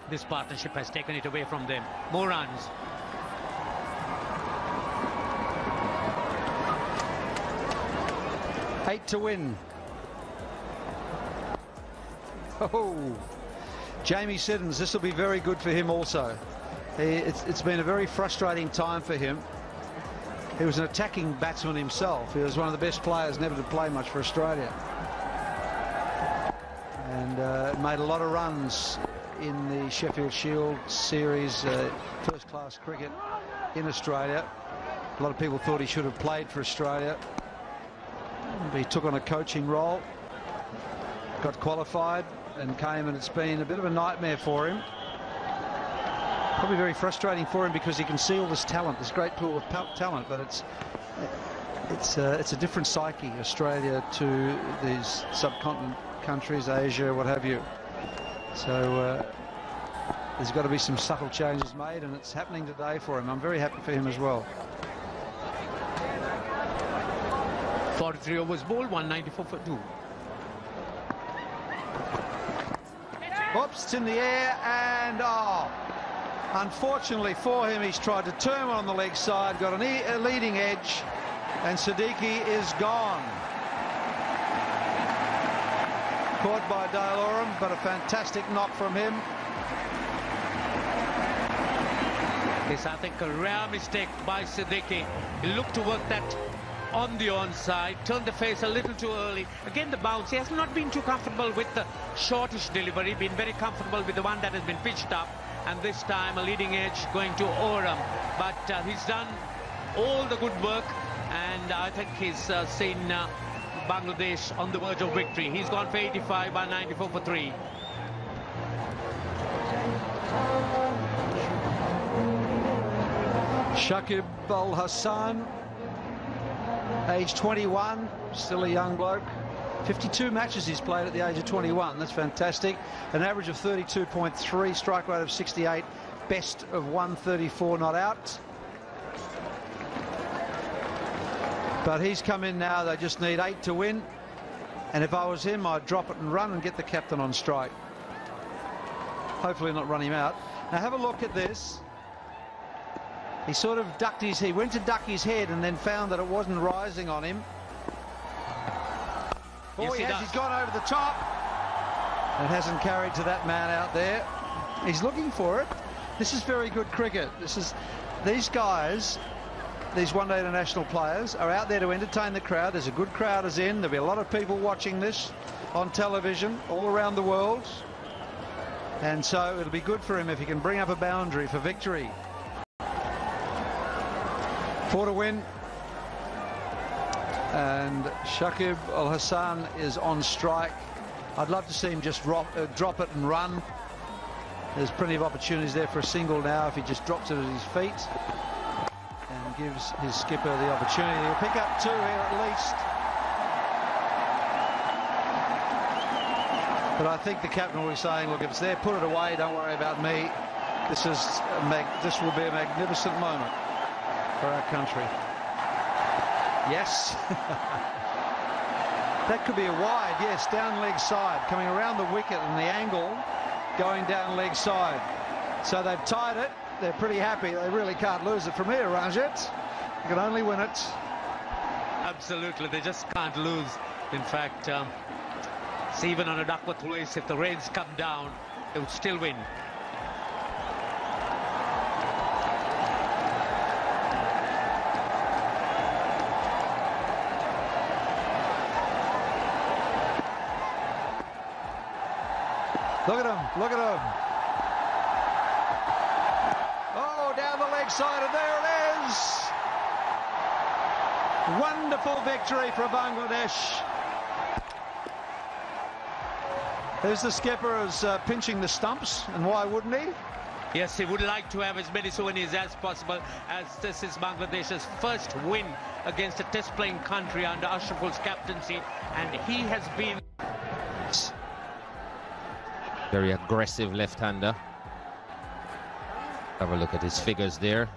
this partnership has taken it away from them. More runs. Eight to win. Oh, Jamie Siddons, this will be very good for him also. It's been a very frustrating time for him. He was an attacking batsman himself. He was one of the best players never to play much for Australia. And made a lot of runs in the Sheffield Shield series, first-class cricket in Australia. A lot of people thought he should have played for Australia. But he took on a coaching role, got qualified and came, and it's been a bit of a nightmare for him. Probably very frustrating for him because he can see all this talent, this great pool of talent, but it's a different psyche, Australia to these subcontinent countries, Asia, what have you. So there's got to be some subtle changes made, and it's happening today for him. I'm very happy for him as well. 43 overs bowled, 194 for 2. Oops, it's in the air, and unfortunately for him, he's tried to turn on the leg side, got a leading edge, and Siddiqui is gone. Caught by Dale Oram, but a fantastic knock from him. This, I think, a rare mistake by Siddiqui. He looked to work that on the onside, turned the face a little too early. Again, the bounce. He has not been too comfortable with the shortish delivery, been very comfortable with the one that has been pitched up. And this time, a leading edge going to Oram. But he's done all the good work, and I think he's seen Bangladesh on the verge of victory. He's gone for 85 by 94 for 3. Shakib Al Hasan, age 21, still a young bloke. 52 matches he's played at the age of 21. That's fantastic. An average of 32.3, strike rate of 68, best of 134 not out. But he's come in now. They just need 8 to win. And if I was him, I'd drop it and run and get the captain on strike. Hopefully not run him out. Now have a look at this. He sort of ducked he went to duck his head and then found that it wasn't rising on him. Oh, yes, he's gone over the top. It hasn't carried to that man out there. He's looking for it. This is very good cricket. These guys, these one-day international players, are out there to entertain the crowd. There's a good crowd is in. There'll be a lot of people watching this on television all around the world. And so it'll be good for him if he can bring up a boundary for victory. 4 to win. And Shakib Al Hasan is on strike. I'd love to see him just drop it and run. There's plenty of opportunities there for a single now if he just drops it at his feet and gives his skipper the opportunity. He'll pick up 2 here at least. But I think the captain will be saying, look, if it's there, put it away, don't worry about me. This will be a magnificent moment for our country. Yes. That could be a wide, yes, down leg side, coming around the wicket and the angle going down leg side. So they've tied it. They're pretty happy. They really can't lose it from here, Ranjit. You can only win it. Absolutely, they just can't lose. In fact, see, even on a Duckworth race, if the rains come down, they would still win. Look at him, look at him. Oh, down the leg side, and there it is. Wonderful victory for Bangladesh. There's the skipper who's pinching the stumps, and why wouldn't he? Yes, he would like to have as many souvenirs as possible, as this is Bangladesh's first win against a test-playing country under Ashraful's captaincy, and he has been... Very aggressive left-hander. Have a look at his figures there.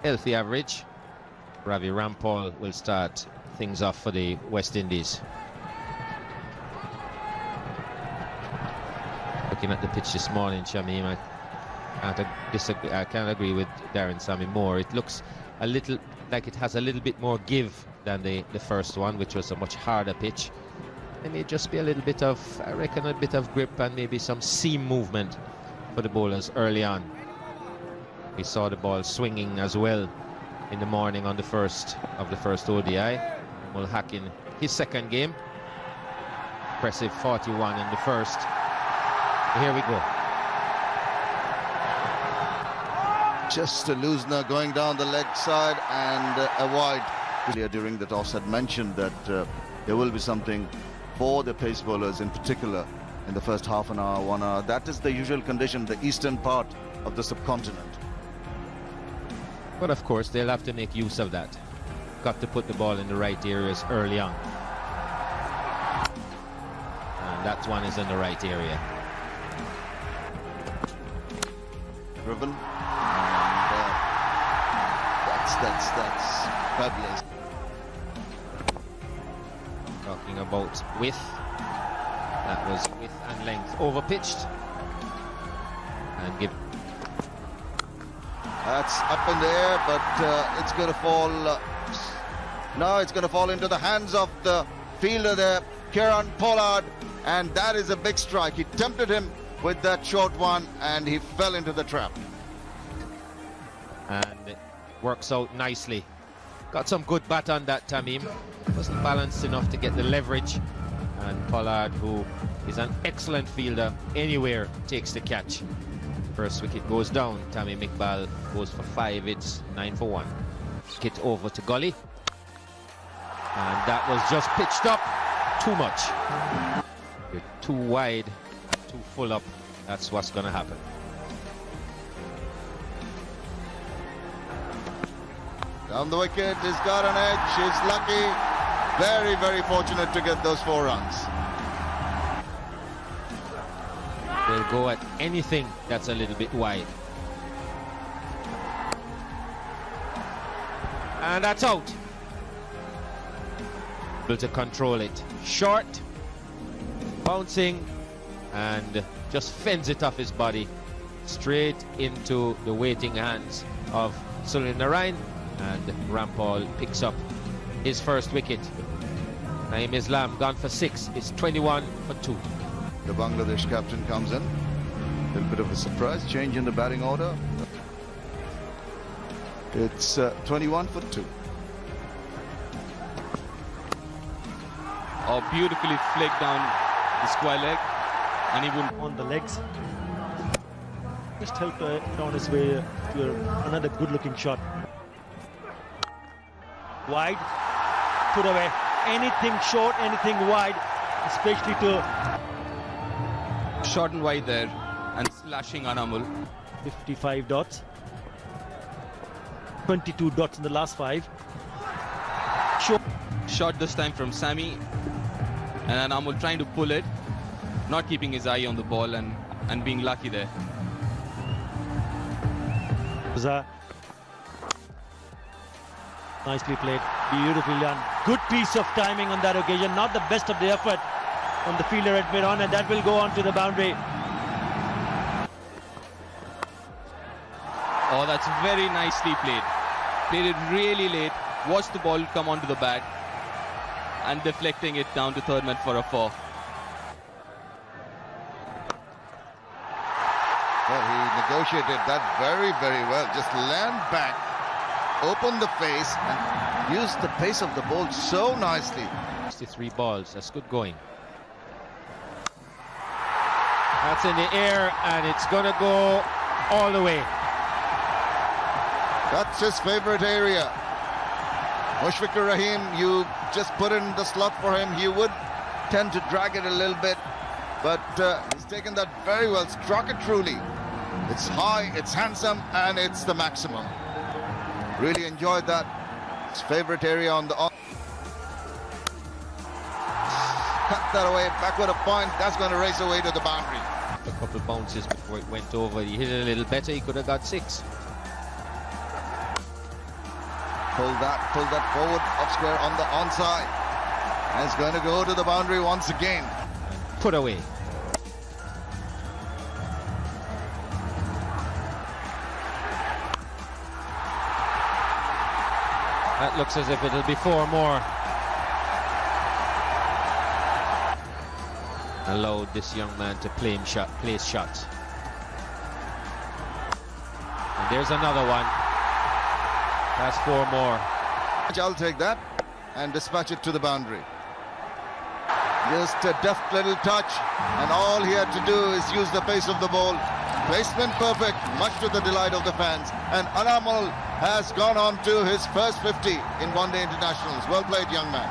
Healthy average. Ravi Rampal will start things off for the West Indies. looking at the pitch this morning, Shamim, I can't agree with Darren Sammy more. It looks a little like it has a little bit more give than the first one, which was a much harder pitch. There may just be a little bit of, I reckon, a bit of grip and maybe some seam movement for the bowlers early on. We saw the ball swinging as well in the morning on the first ODI. Mulhaq in his second game. Impressive 41 in the first. Here we go. Just a loosener going down the leg side and a wide. During the toss had mentioned that there will be something for the pace bowlers in particular in the first half an hour, 1 hour. That is the usual condition, the eastern part of the subcontinent. But of course, they'll have to make use of that. Got to put the ball in the right areas early on. And that one is in the right area. Driven. And that's fabulous. Talking about width. That was width and length overpitched. And give. That's up in the air, but it's going to fall. No, it's going to fall into the hands of the fielder there, Kieran Pollard, and that is a big strike. He tempted him with that short one, and he fell into the trap. And it works out nicely. Got some good bat on that, Tamim. Wasn't balanced enough to get the leverage. And Pollard, who is an excellent fielder anywhere, takes the catch. First wicket goes down. Tamim Iqbal goes for 5. It's 9 for 1. Hit over to Gully. And that was just pitched up too much. You're too wide, too full up. That's what's going to happen. Down the wicket, he's got an edge, he's lucky. Very, very fortunate to get those 4 runs. They'll go at anything that's a little bit wide. And that's out. Able to control it. Short, bouncing, and just fends it off his body straight into the waiting hands of Sulin Narain, and Rampal picks up his first wicket. Naeem Islam gone for 6. It's 21 for 2. The Bangladesh captain comes in. A little bit of a surprise change in the batting order. It's 21 for 2. Oh, beautifully flicked down the square leg, and he wouldn't on the legs. Just helped on his way to another good-looking shot. Wide, put away. Anything short, anything wide, especially to short and wide there, and slashing on Amul. 55 dots. 22 dots in the last 5. Shot this time from Sammy, and Amul trying to pull it, not keeping his eye on the ball and being lucky there. Reza. Nicely played, beautifully done. Good piece of timing on that occasion, not the best of the effort from the fielder at mid-on, and that will go on to the boundary. Oh, that's very nicely played. Played it really late, watched the ball come onto the bat, and deflecting it down to third man for a 4. Well, he negotiated that very, very well. Just land back, open the face, and use the pace of the ball so nicely. 63 balls, that's good going. That's in the air, and it's going to go all the way. That's his favorite area. Mushfiqur Rahim, you just put in the slot for him. He would tend to drag it a little bit, but he's taken that very well, struck it truly. It's high, it's handsome, and it's the maximum. Really enjoyed that. His favorite area on the cut that away, backward a point. That's going to race away to the boundary. A couple of bounces before it went over. He hit it a little better. He could have got 6. Pull that forward, off square on the onside. And it's going to go to the boundary once again. Put away. That looks as if it'll be 4 more. Allowed this young man to place shots. And there's another one. That's 4 more. I'll take that and dispatch it to the boundary. Just a deft little touch, and all he had to do is use the pace of the ball. Placement perfect, much to the delight of the fans. And Nazmul has gone on to his first 50 in one-day internationals. Well played, young man.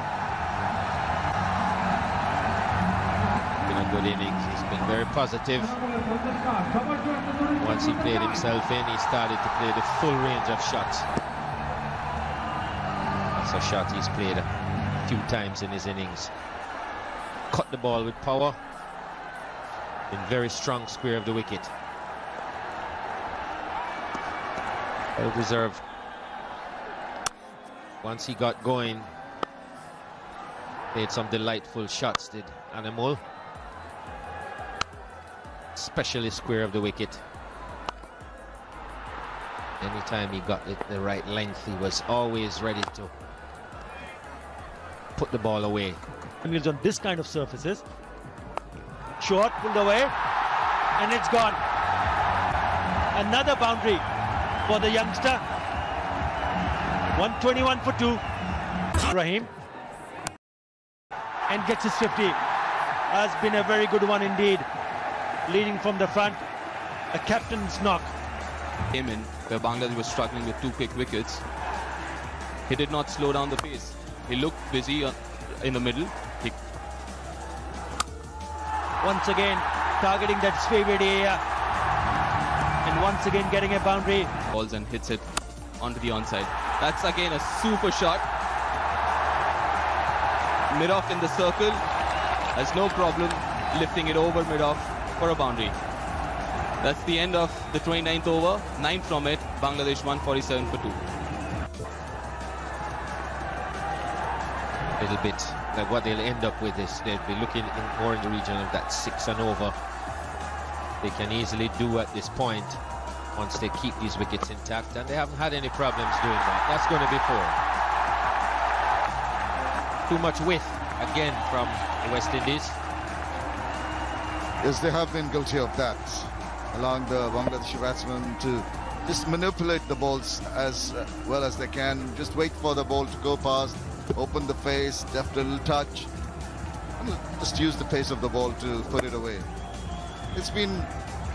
Been a good innings. He's been very positive. Once he played himself in, he started to play the full range of shots. That's a shot he's played a few times in his innings. Cut the ball with power. Been very strong square of the wicket. Well deserved. Once he got going, played some delightful shots, did Nazmul. Especially square of the wicket. Anytime he got it the right length, he was always ready to put the ball away. On this kind of surfaces. Short pulled away, and it's gone. Another boundary for the youngster. 121 for 2. Rahim. And gets his 50. Has been a very good one indeed. Leading from the front. A captain's knock. Came in where Bangladesh was struggling with 2 quick wickets. He did not slow down the pace. He looked busy in the middle. Once again targeting that favoured area, and once again getting a boundary. Balls and hits it onto the onside. That's again a super shot. Mid-off in the circle, has no problem lifting it over mid-off for a boundary. That's the end of the 29th over. 9 from it. Bangladesh 147 for 2. Little bit like what they'll end up with is they'll be looking more in the region of that 6 and over. They can easily do at this point once they keep these wickets intact, and they haven't had any problems doing that. That's going to be 4. Too much width again from the West Indies. Yes, they have been guilty of that, allowing the Bangladeshi batsmen to just manipulate the balls as well as they can. Just wait for the ball to go past, open the face, deft little touch, and just use the pace of the ball to put it away. It's been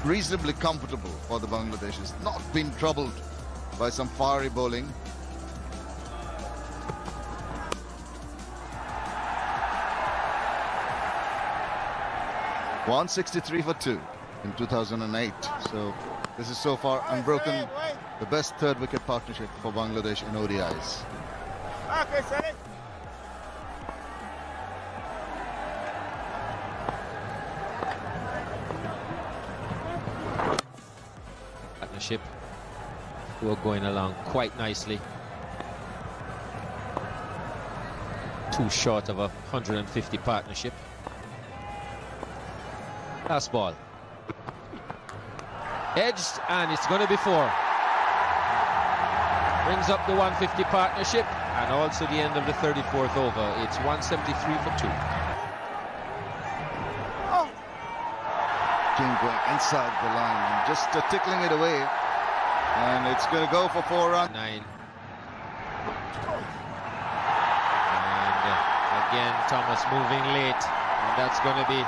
reasonably comfortable for the Bangladeshis, not been troubled by some fiery bowling. .163 for 2 in 2008. So this is so far unbroken, the best third wicket partnership for Bangladesh in ODIs. Partnership who are going along quite nicely. Too short of a 150 partnership. Last ball. Edged, and it's going to be 4. Brings up the 150 partnership, and also the end of the 34th over. It's 173 for 2. King going inside the line, just tickling it away, and it's going to go for 4 runs. 9. And again, Thomas moving late, and that's going to be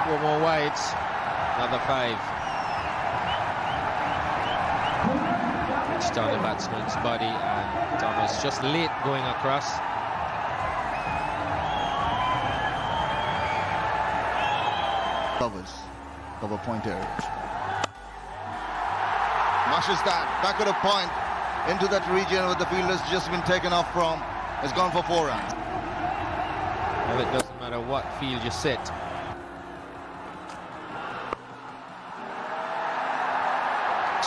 4 more wides, another 5. Reached on the batsman's body, and Thomas just late going across. Cover point area. Mashes that back at a point into that region where the fielder's just been taken off from. Has gone for 4 runs. Well, it doesn't matter what field you set.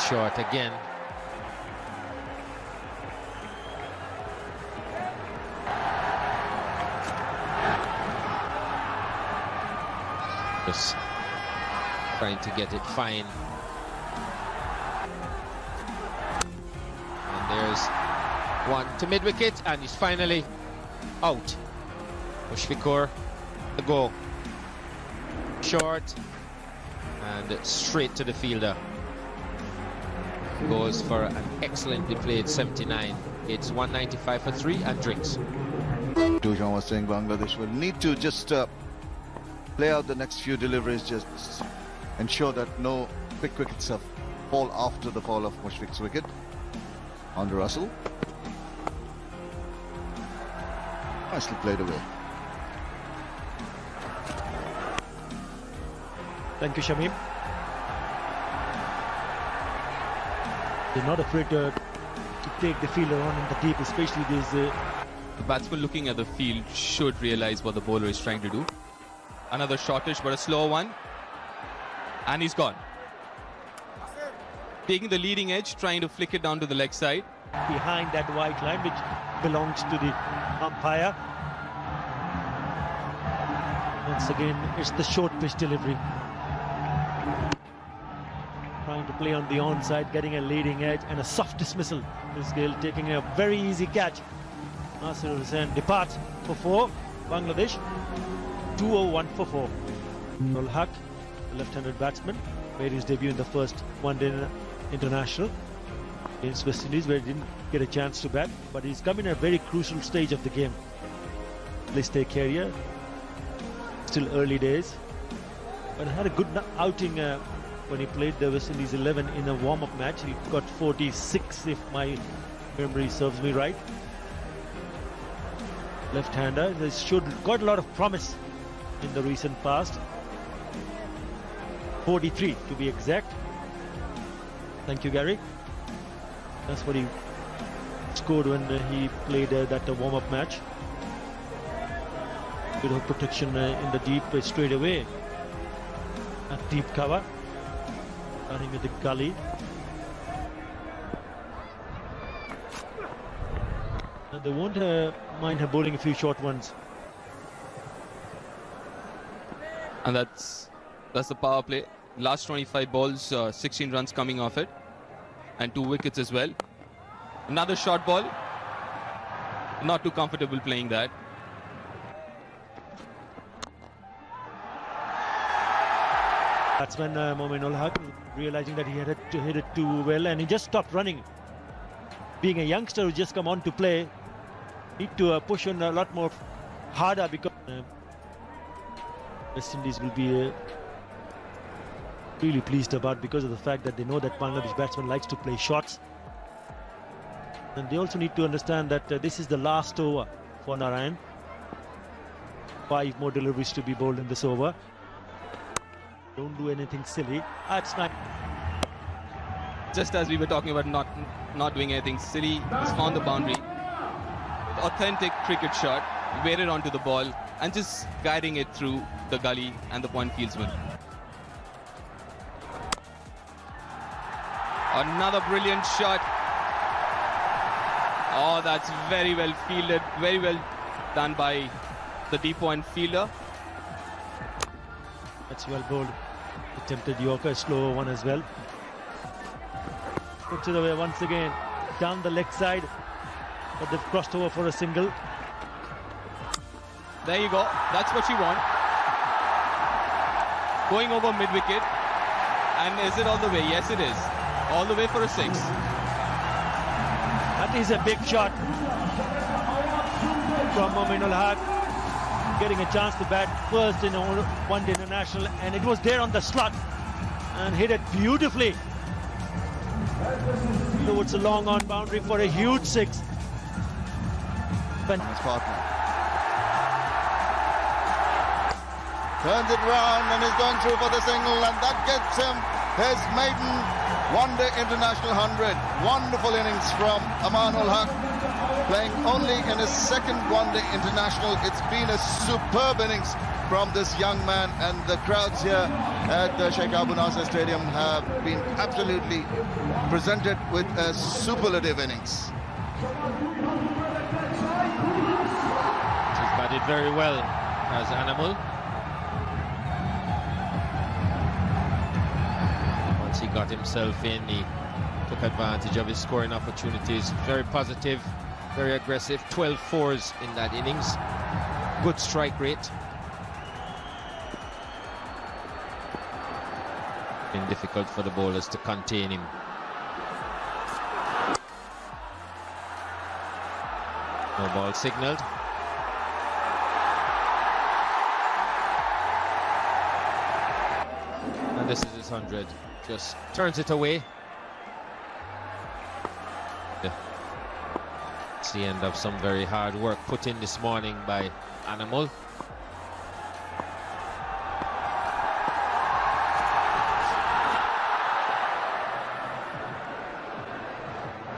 Short again. Just trying to get it fine. And there's One to mid-wicket, and he's finally out. Mushfiqur, the goal. Short, and straight to the fielder. Goes for an excellently played 79. It's 195 for 3 and drinks. Tujan was saying Bangladesh will need to just play out the next few deliveries, just ensure that no quick wickets fall after the fall of Mushfiq's wicket. On to Russell. Nicely played away. Thank you, Shamim. They're not afraid to take the fielder on in the deep, especially these. The batsman looking at the field should realize what the bowler is trying to do. Another shortish, but a slow one. And he's gone. Taking the leading edge, trying to flick it down to the leg side. Behind that white line, which belongs to the umpire. Once again, it's the short pitch delivery. Trying to play on the onside, getting a leading edge and a soft dismissal. This Gayle taking a very easy catch. Nasir Hussain departs for 4. Bangladesh 201 for 4. Ul Haq, the left-handed batsman, made his debut in the first one-day international against West Indies, where he didn't get a chance to bat, but he's come in a very crucial stage of the game. Let's take career. Still early days, but had a good outing when he played the West Indies 11 in a warm-up match. He got 46, if my memory serves me right. Left-hander. He showed quite a lot of promise in the recent past. 43 to be exact. Thank you, Gary. That's what he scored when he played that warm-up match. Bit of protection in the deep straight away. A deep cover. Starting with the gully. And they won't mind her bowling a few short ones. And that's the power play. Last 25 balls, 16 runs coming off it. And 2 wickets as well. Another short ball. Not too comfortable playing that. Batsman Mohammad Ul Haq realizing that he had to hit it too well, and he just stopped running. Being a youngster who just come on to play, need to push on a lot more harder, because West Indies will be really pleased about, because of the fact that they know that Bangladesh batsman likes to play shots, and they also need to understand that this is the last over for Narayan. 5 more deliveries to be bowled in this over. Don't do anything silly. That's not. Just as we were talking about not doing anything silly, he's found the boundary. Authentic cricket shot, weighted onto the ball, and just guiding it through the gully and the point fieldsman. Another brilliant shot. Oh, that's very well fielded, very well done by the deep point fielder. That's well bowled. Attempted Yorker, slow one as well. Puts it away once again, down the leg side, but they've crossed over for a single. There you go, that's what you want. Going over mid-wicket, and is it all the way? Yes, it is. All the way for a 6. That is a big shot from Mohammad Ul Haq, getting a chance to bat first in a one-day international, and it was there on the slot and hit it beautifully towards a long on boundary for a huge 6. His partner turns it round and is going through for the single, and that gets him his maiden one-day international 100. Wonderful innings from Aman Ul Haq, playing only in his second one-day international. It's been a superb innings from this young man, and the crowds here at the Sheikh Abu Nasser Stadium have been absolutely presented with a superlative innings. He's batted very well as Animal. Once he got himself in, he took advantage of his scoring opportunities. Very positive, very aggressive. 12 fours in that innings. Good strike rate. Been difficult for the bowlers to contain him. No ball signalled. And this is his 100. Just turns it away. It's the end of some very hard work put in this morning by Animal.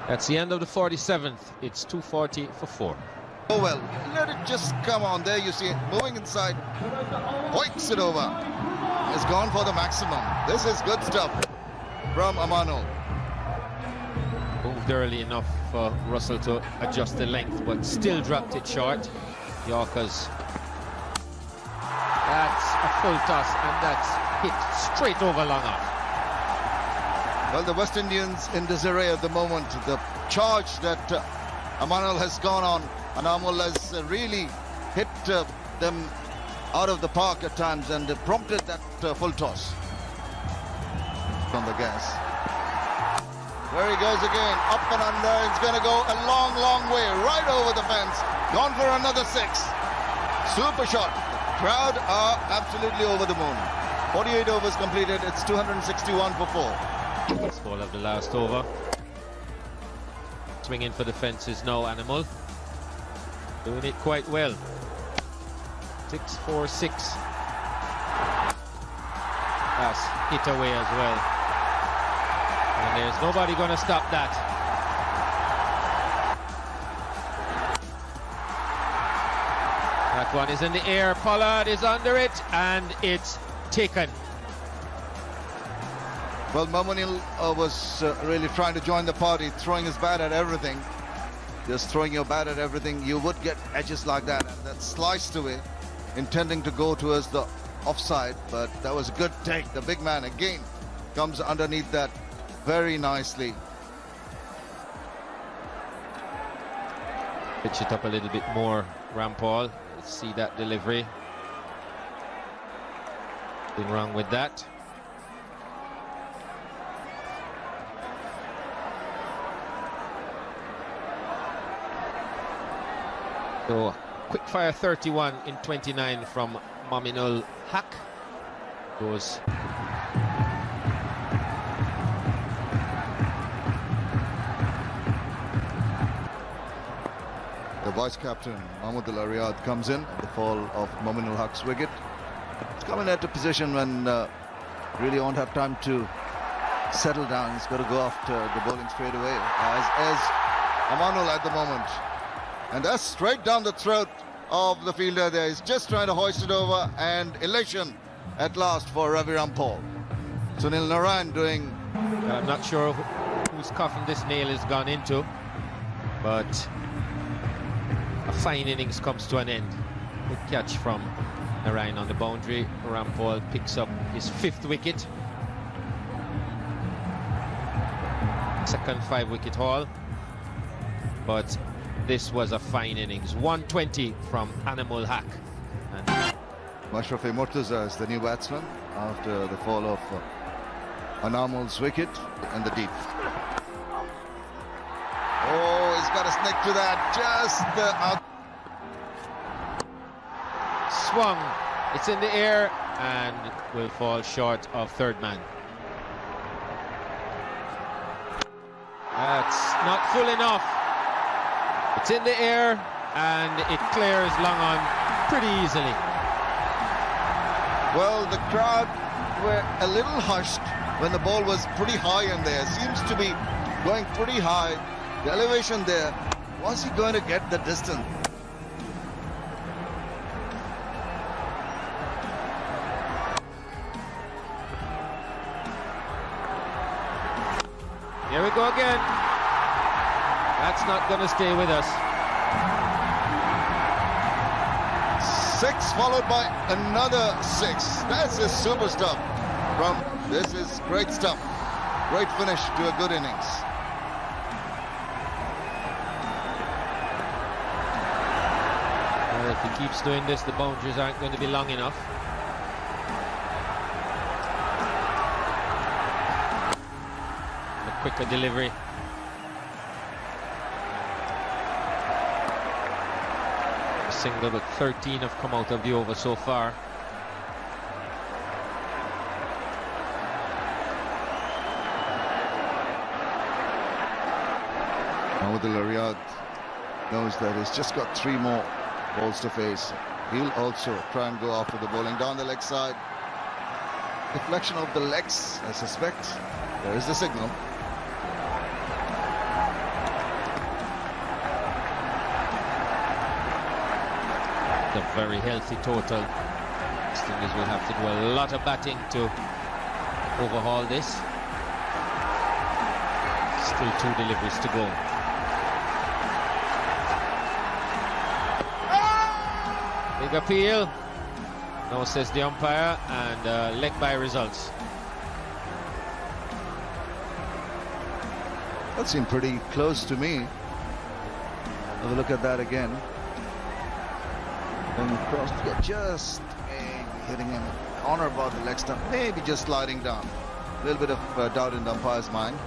That's the end of the 47th. It's 240 for 4. Oh well, let it just come on. There you see it moving inside. Hoiks it over. It's gone for the maximum. This is good stuff from Amanul. Moved early enough for Russell to adjust the length, but still dropped it short. Yorkers. That's a full toss, and that's hit straight over long off. Well, the West Indians in disarray at the moment. The charge that Amanul has gone on, and Amul has really hit them out of the park at times and prompted that full toss on the gas. There he goes again, up and under. It's going to go a long, long way, right over the fence. Gone for another 6. Super shot. The crowd are absolutely over the moon. 48 overs completed. It's 261 for 4. First ball of the last over. Swinging for the fences now, Animal. Doing it quite well. 6-4-6. That's hit away as well. And there's nobody going to stop that. That one is in the air. Pollard is under it, and it's taken. Well, Mamunil was really trying to join the party, throwing his bat at everything. Just throwing your bat at everything, you would get edges like that, and that sliced away, intending to go towards the offside, but that was a good take. The big man again comes underneath that very nicely. Pitch it up a little bit more, Rampal. Let's see that delivery. Nothing wrong with that. So, quick fire 31 in 29 from Mominul Haq. Goes. The vice captain, Mahmoodullah Riyad, comes in at the fall of Mominul Haq's wicket. It's coming at a position when really won't have time to settle down. He's got to go after the bowling straight away, as Amanul at the moment. And that's straight down the throat of the fielder there. He's just trying to hoist it over, and elation at last for Ravi Rampal. Sunil Narayan doing... I'm not sure whose coffin this nail has gone into, but a fine innings comes to an end. Good catch from Narayan on the boundary. Rampal picks up his 5th wicket. Second 5-wicket haul. But this was a fine innings. 120 from Animal Haq. And Mashrafe Mortaza is the new batsman after the fall of Anamul's wicket in the deep. Oh, he's got a snick to that. Just the out. Swung. It's in the air and will fall short of third man. That's not full enough. It's in the air and it clears long on pretty easily. Well, the crowd were a little hushed when the ball was pretty high in there. Seems to be going pretty high. The elevation there. Was he going to get the distance? Here we go again. That's not going to stay with us. 6 followed by another 6. That's his super stuff. This is great stuff. Great finish to a good innings. If he keeps doing this, the boundaries aren't going to be long enough. A quicker delivery. A single, but 13 have come out of the over so far. Riyadh knows that he's just got 3 more balls to face. He'll also try and go after the bowling down the leg side. Deflection of the legs, I suspect. There is the signal. A very healthy total. West Indies will have to do a lot of batting to overhaul this. Still 2 deliveries to go. Big appeal. No, says the umpire, and leg by results. That seemed pretty close to me. Have a look at that again. Going across, yeah, just maybe hitting him on or about the leg stump, maybe just sliding down. A little bit of doubt in the umpire's mind.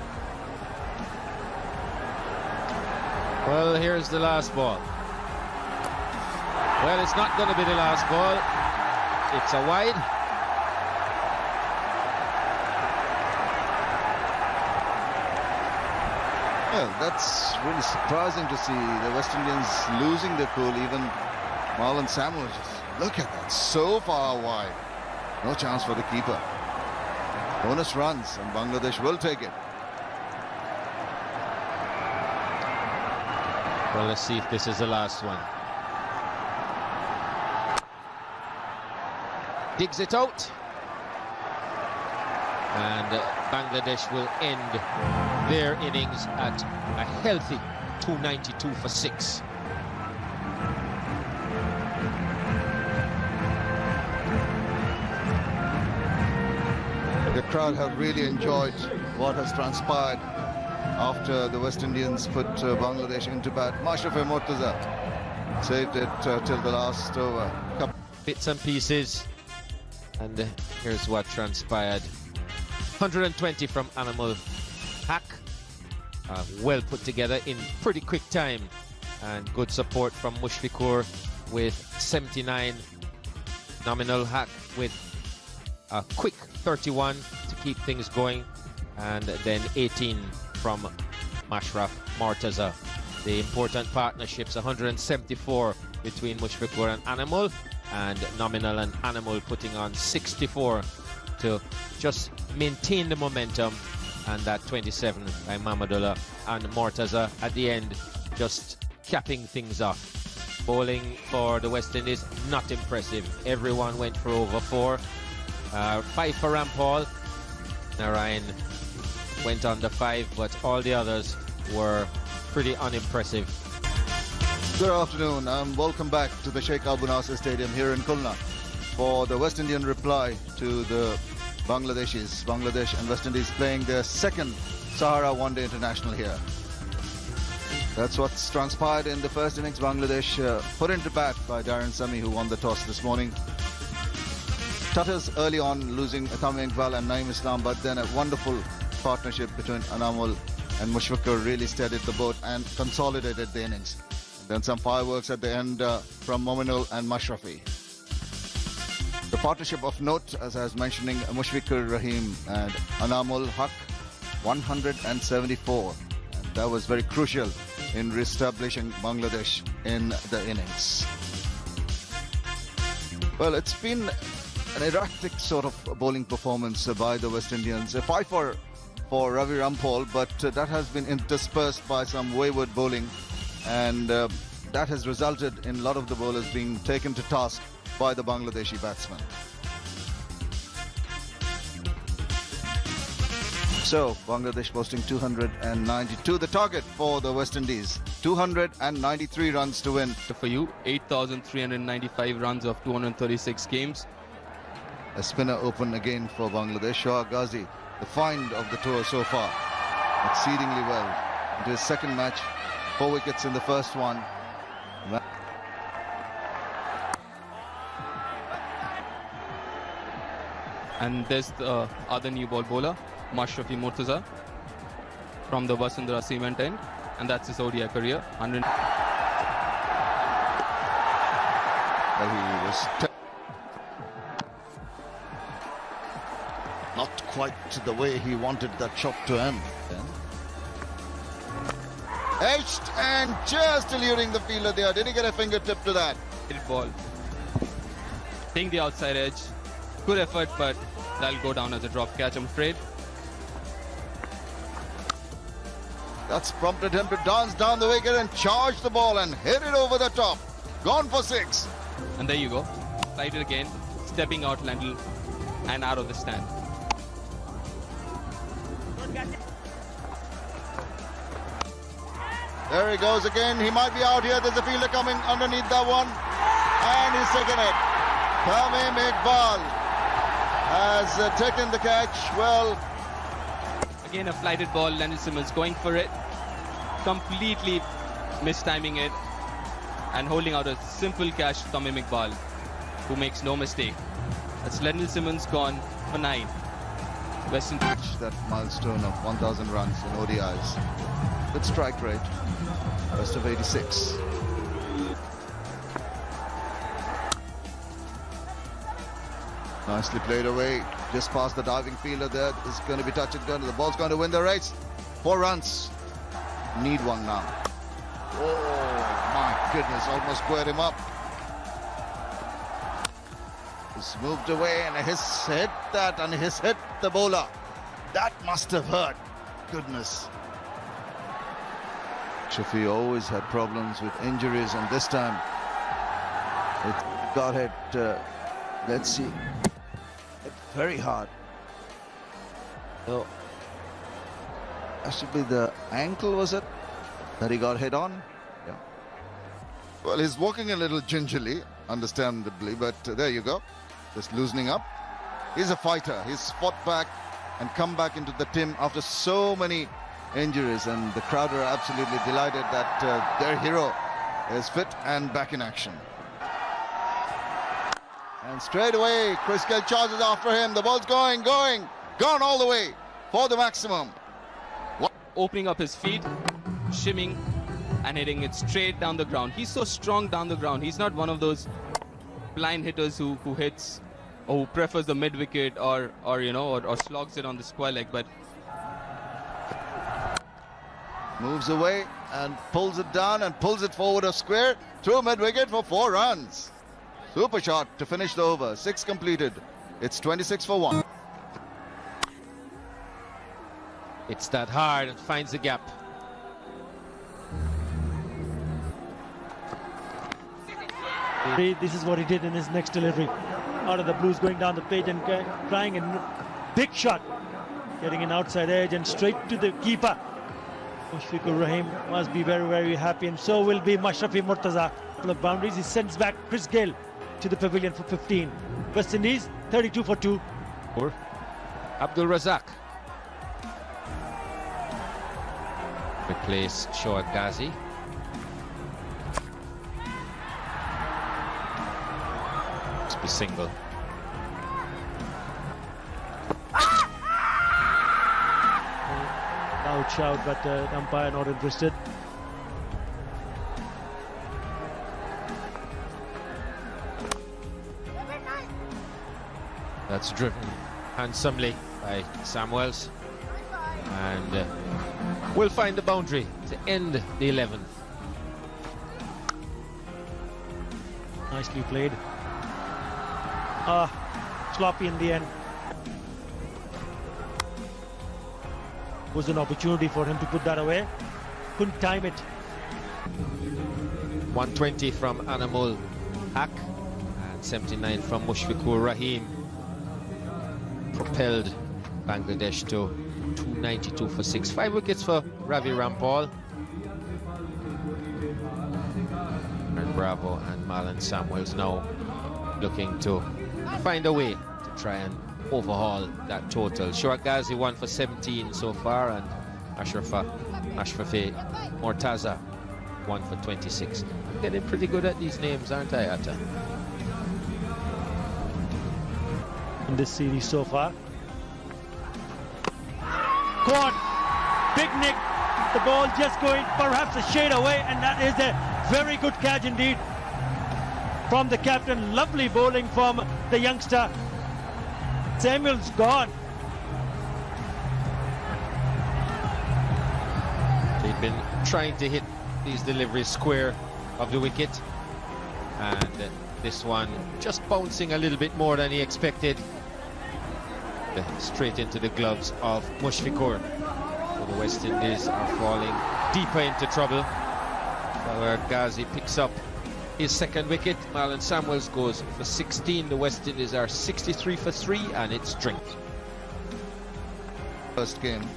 Well, here's the last ball. Well, it's not going to be the last ball. It's a wide. Well, that's really surprising to see the West Indians losing their cool. Even Marlon Samuel, just look at that, so far wide. No chance for the keeper. Bonus runs, and Bangladesh will take it. Well, let's see if this is the last one. Digs it out. And Bangladesh will end their innings at a healthy 292 for 6. The crowd have really enjoyed what has transpired after the West Indians put Bangladesh into bat. Mashrafe Mortaza saved it till the last over. Bits and pieces. And here's what transpired. 120 from Animal Hack. Well put together in pretty quick time. And good support from Mushfiqur with 79. Nominal Hack with a quick 31 to keep things going. And then 18 from Mashrafe Mortaza. The important partnerships, 174 between Mushfiqur and Animal. And Nominal and Animal putting on 64 to just maintain the momentum, and that 27 by Mahmudullah and Mortaza at the end just capping things off. Bowling for the West Indies, not impressive. Everyone went for over 4. 5 for Rampal. Narayan went under 5, but all the others were pretty unimpressive. Good afternoon and welcome back to the Sheikh Abu Nasser Stadium here in Khulna for the West Indian reply to the Bangladeshis. Bangladesh and West Indies playing their second Sahara One-Day International here. That's what's transpired in the first innings. Bangladesh put into bat by Darren Sami, who won the toss this morning. Tutters early on, losing Atami Iqbal and Naeem Islam, but then a wonderful partnership between Anamul and Mushfiqur really steadied the boat and consolidated the innings. Then some fireworks at the end from Mominul and Mashrafe. The partnership of note, as I was mentioning, Mushfiqur Rahim and Anamul Haq, 174. And that was very crucial in re-establishing Bangladesh in the innings. Well, it's been an erratic sort of bowling performance by the West Indians. A 5 for Ravi Rampal, but that has been interspersed by some wayward bowling. And that has resulted in a lot of the bowlers being taken to task by the Bangladeshi batsmen. So Bangladesh posting 292. The target for the West Indies, 293 runs to win. For you, 8,395 runs of 236 games. A spinner open again for Bangladesh. Sohag Gazi, the find of the tour so far, exceedingly well. Into his second match. 4 wickets in the first one. And there's the other new ball bowler, Mashrafe Mortaza, from the Vasundhara Cement end, and that's his ODI career. 100. Well, he was not quite the way he wanted that shot to end. Edged and just eluding the fielder there. Did he get a fingertip to that? Hit ball. Taking the outside edge. Good effort, but that'll go down as a drop catch, I'm afraid. That's prompted him to dance down the wicket and charge the ball and hit it over the top. Gone for 6. And there you go. Slide it again. Stepping out Lendl and out of the stand. There he goes again. He might be out here. There's a fielder coming underneath that one. And he's taken it. Tamim Iqbal has taken the catch. Well, again a flighted ball. Lendl Simmons going for it. Completely mistiming it. And holding out a simple catch to Tamim Iqbal, who makes no mistake. That's Lendl Simmons gone for 9. Western reach that milestone of 1,000 runs in ODIs. Good strike rate. Best of 86. Nicely played away. Just past the diving fielder there. It's going to be touch and go. The ball's going to win the race. 4 runs. Need one now. Oh my goodness, almost squared him up. He's moved away and he's hit that and he's hit the bowler. That must have hurt. Goodness. Shafiul always had problems with injuries, and this time it got hit. Let's see. Hit very hard. So that should be the ankle, was it, that he got hit on? Yeah. Well, he's walking a little gingerly, understandably, but there you go. Just loosening up. He's a fighter. He's fought back and come back into the team after so many injuries, and the crowd are absolutely delighted that their hero is fit and back in action. And straight away, Chris Gayle charges after him. The ball's gone all the way for the maximum. Opening up his feet, shimming and hitting it straight down the ground. He's so strong down the ground. He's not one of those blind hitters who hits or who prefers the mid wicket or slogs it on the square leg, but moves away and pulls it down and pulls it forward a square through mid wicket for 4 runs. Super shot to finish the over. 6 completed. It's 26 for 1. It's that hard and finds the gap. This is what he did in his next delivery. Out of the blues, going down the page and trying a big shot. Getting an outside edge and straight to the keeper. Mushfiqur Rahim must be very, very happy, and so will be Mashrafe Mortaza. Couple of boundaries. He sends back Chris Gayle to the pavilion for 15. West Indies 32 for 2. Or Abdul Razak. Replace Sohag Gazi. Must be single. Loud shout, but umpire not interested. That's driven handsomely by Samuels, and will find the boundary to end the 11th. Nicely played. Sloppy in the end. Was an opportunity for him to put that away. Couldn't time it. 120 from Nazmul Haq and 79 from Mushfiqur Rahim. Propelled Bangladesh to 292 for 6. 5 wickets for Ravi Rampal. And Bravo and Marlon Samuels now looking to find a way to try and overhaul that total. Sohag Gazi 1 for 17 so far, and Mashrafe Mortaza 1 for 26. Getting pretty good at these names, aren't I, Atta? in this series so far. Caught, big nick, the ball just going perhaps a shade away, and that is a very good catch indeed from the captain. Lovely bowling from the youngster. Samuel's gone. They've been trying to hit these deliveries square of the wicket, and this one just bouncing a little bit more than he expected. Straight into the gloves of Mushfiqur. So the West Indies are falling deeper into trouble, where Gazi picks up his second wicket. Marlon Samuels goes for 16. The West Indies are 63 for 3, and it's drink. First game.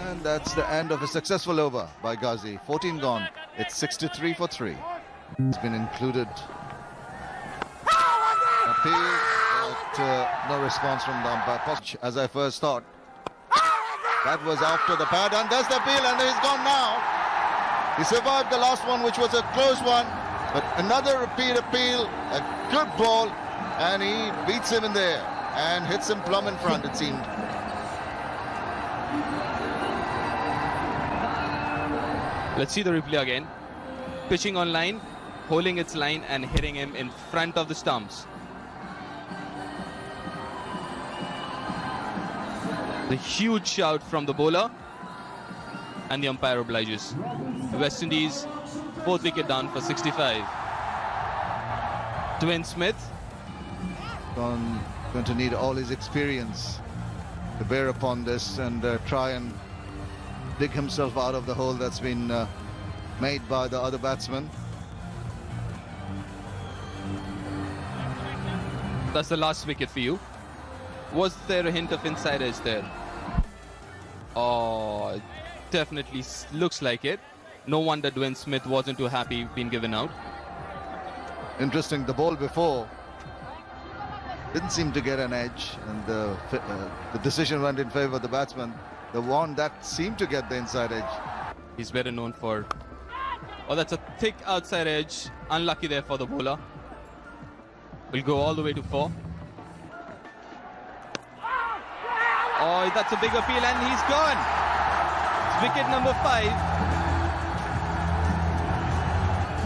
And that's the end of a successful over by Gazi. 14 gone. It's 63 for 3. It's been included. Appeal, but no response from the umpire. As I first thought. That was after the pad, and there's the appeal, and he's gone now. He survived the last one, which was a close one, but another repeat appeal, a good ball, and he beats him in there and hits him plumb in front, it seemed. Let's see the replay again. Pitching on line, holding its line and hitting him in front of the stumps. The huge shout from the bowler, and the umpire obliges. The West Indies, 4th wicket down for 65. Dwayne Smith. Going to need all his experience to bear upon this and try and dig himself out of the hole that's been made by the other batsman. That's the last wicket for you. Was there a hint of inside edge there? Oh, definitely looks like it. No wonder Dwayne Smith wasn't too happy being given out. Interesting, the ball before didn't seem to get an edge, and the decision went in favor of the batsman. The one that seemed to get the inside edge. He's better known for... Oh, that's a thick outside edge. Unlucky there for the bowler. Will go all the way to 4. Oh, that's a big appeal, and he's gone. It's wicket number 5.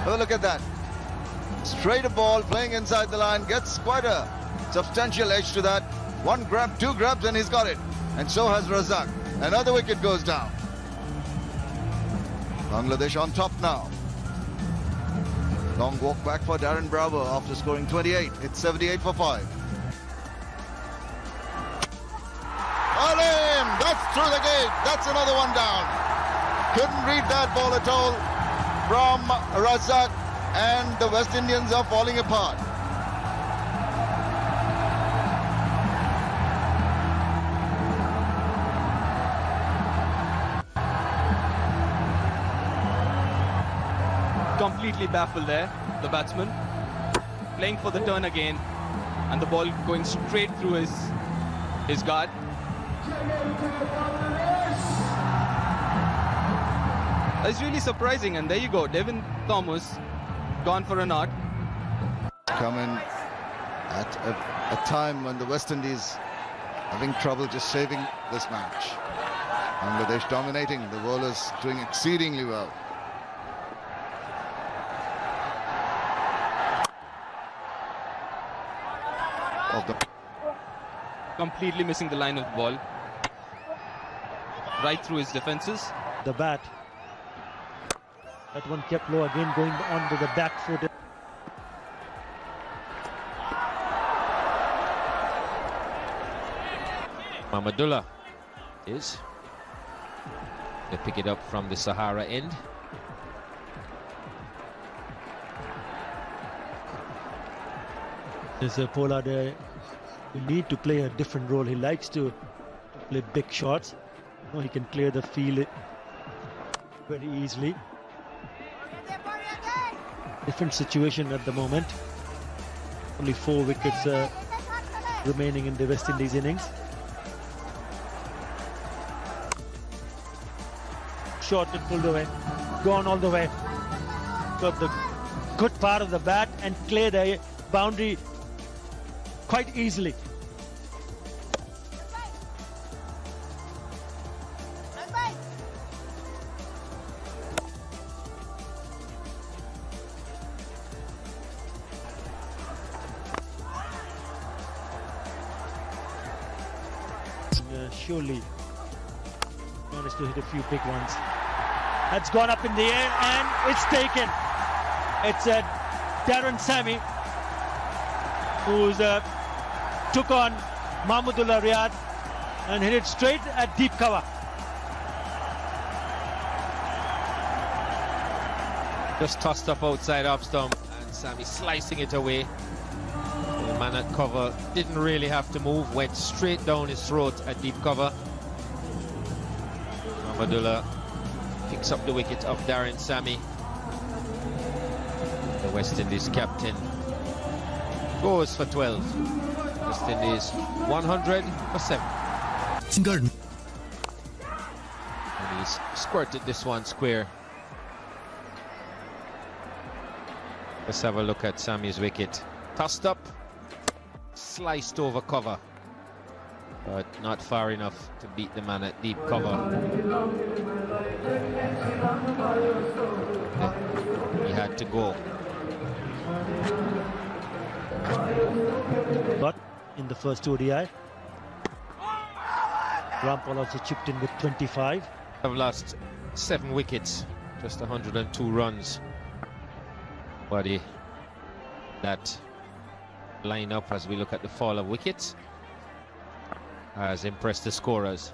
Oh, look at that. Straight a ball, playing inside the line, gets quite a substantial edge to that. 1 grab, 2 grabs, and he's got it. And so has Reza. Another wicket goes down. Bangladesh on top now. Long walk back for Darren Bravo after scoring 28. It's 78 for 5. Alim! That's through the gate. That's another one down. Couldn't read that ball at all from Razak, and the West Indians are falling apart. Completely baffled there, the batsman. Playing for the turn again, and the ball going straight through his guard. That's really surprising, and there you go, Devin Thomas gone for a knot. Coming at a time when the West Indies having trouble just saving this match. Bangladesh dominating, the bowlers doing exceedingly well. Completely missing the line of the ball. Right through his defences. The bat. That one kept low, again going on to the back foot. Mahmudullah is. They pick it up from the Sahara end. There's a Pollard there. You need to play a different role. He likes to play big shots. You know, he can clear the field very easily. Different situation at the moment. Only 4 wickets remaining in the West Indies innings. Shot and pulled away. Gone all the way. Got the good part of the bat and clear the boundary. quite easily. Surely managed to hit a few big ones. That's gone up in the air and it's taken. It's Darren Sammy who's took on Mahmudullah Riyad and hit it straight at deep cover. Just tossed up outside off stump and Sammy slicing it away. The man at cover didn't really have to move, went straight down his throat at deep cover. Mahmudullah picks up the wicket of Darren Sammy. The West Indies captain goes for 12. West Indies 100 for 7. And he's squirted this one square. Let's have a look at Sammy's wicket. Tossed up, sliced over cover, but not far enough to beat the man at deep cover. He had to go. But in the first ODI, Rangpur also chipped in with 25. Have lost 7 wickets, just 102 runs. But that line-up, as we look at the fall of wickets, has impressed the scorers.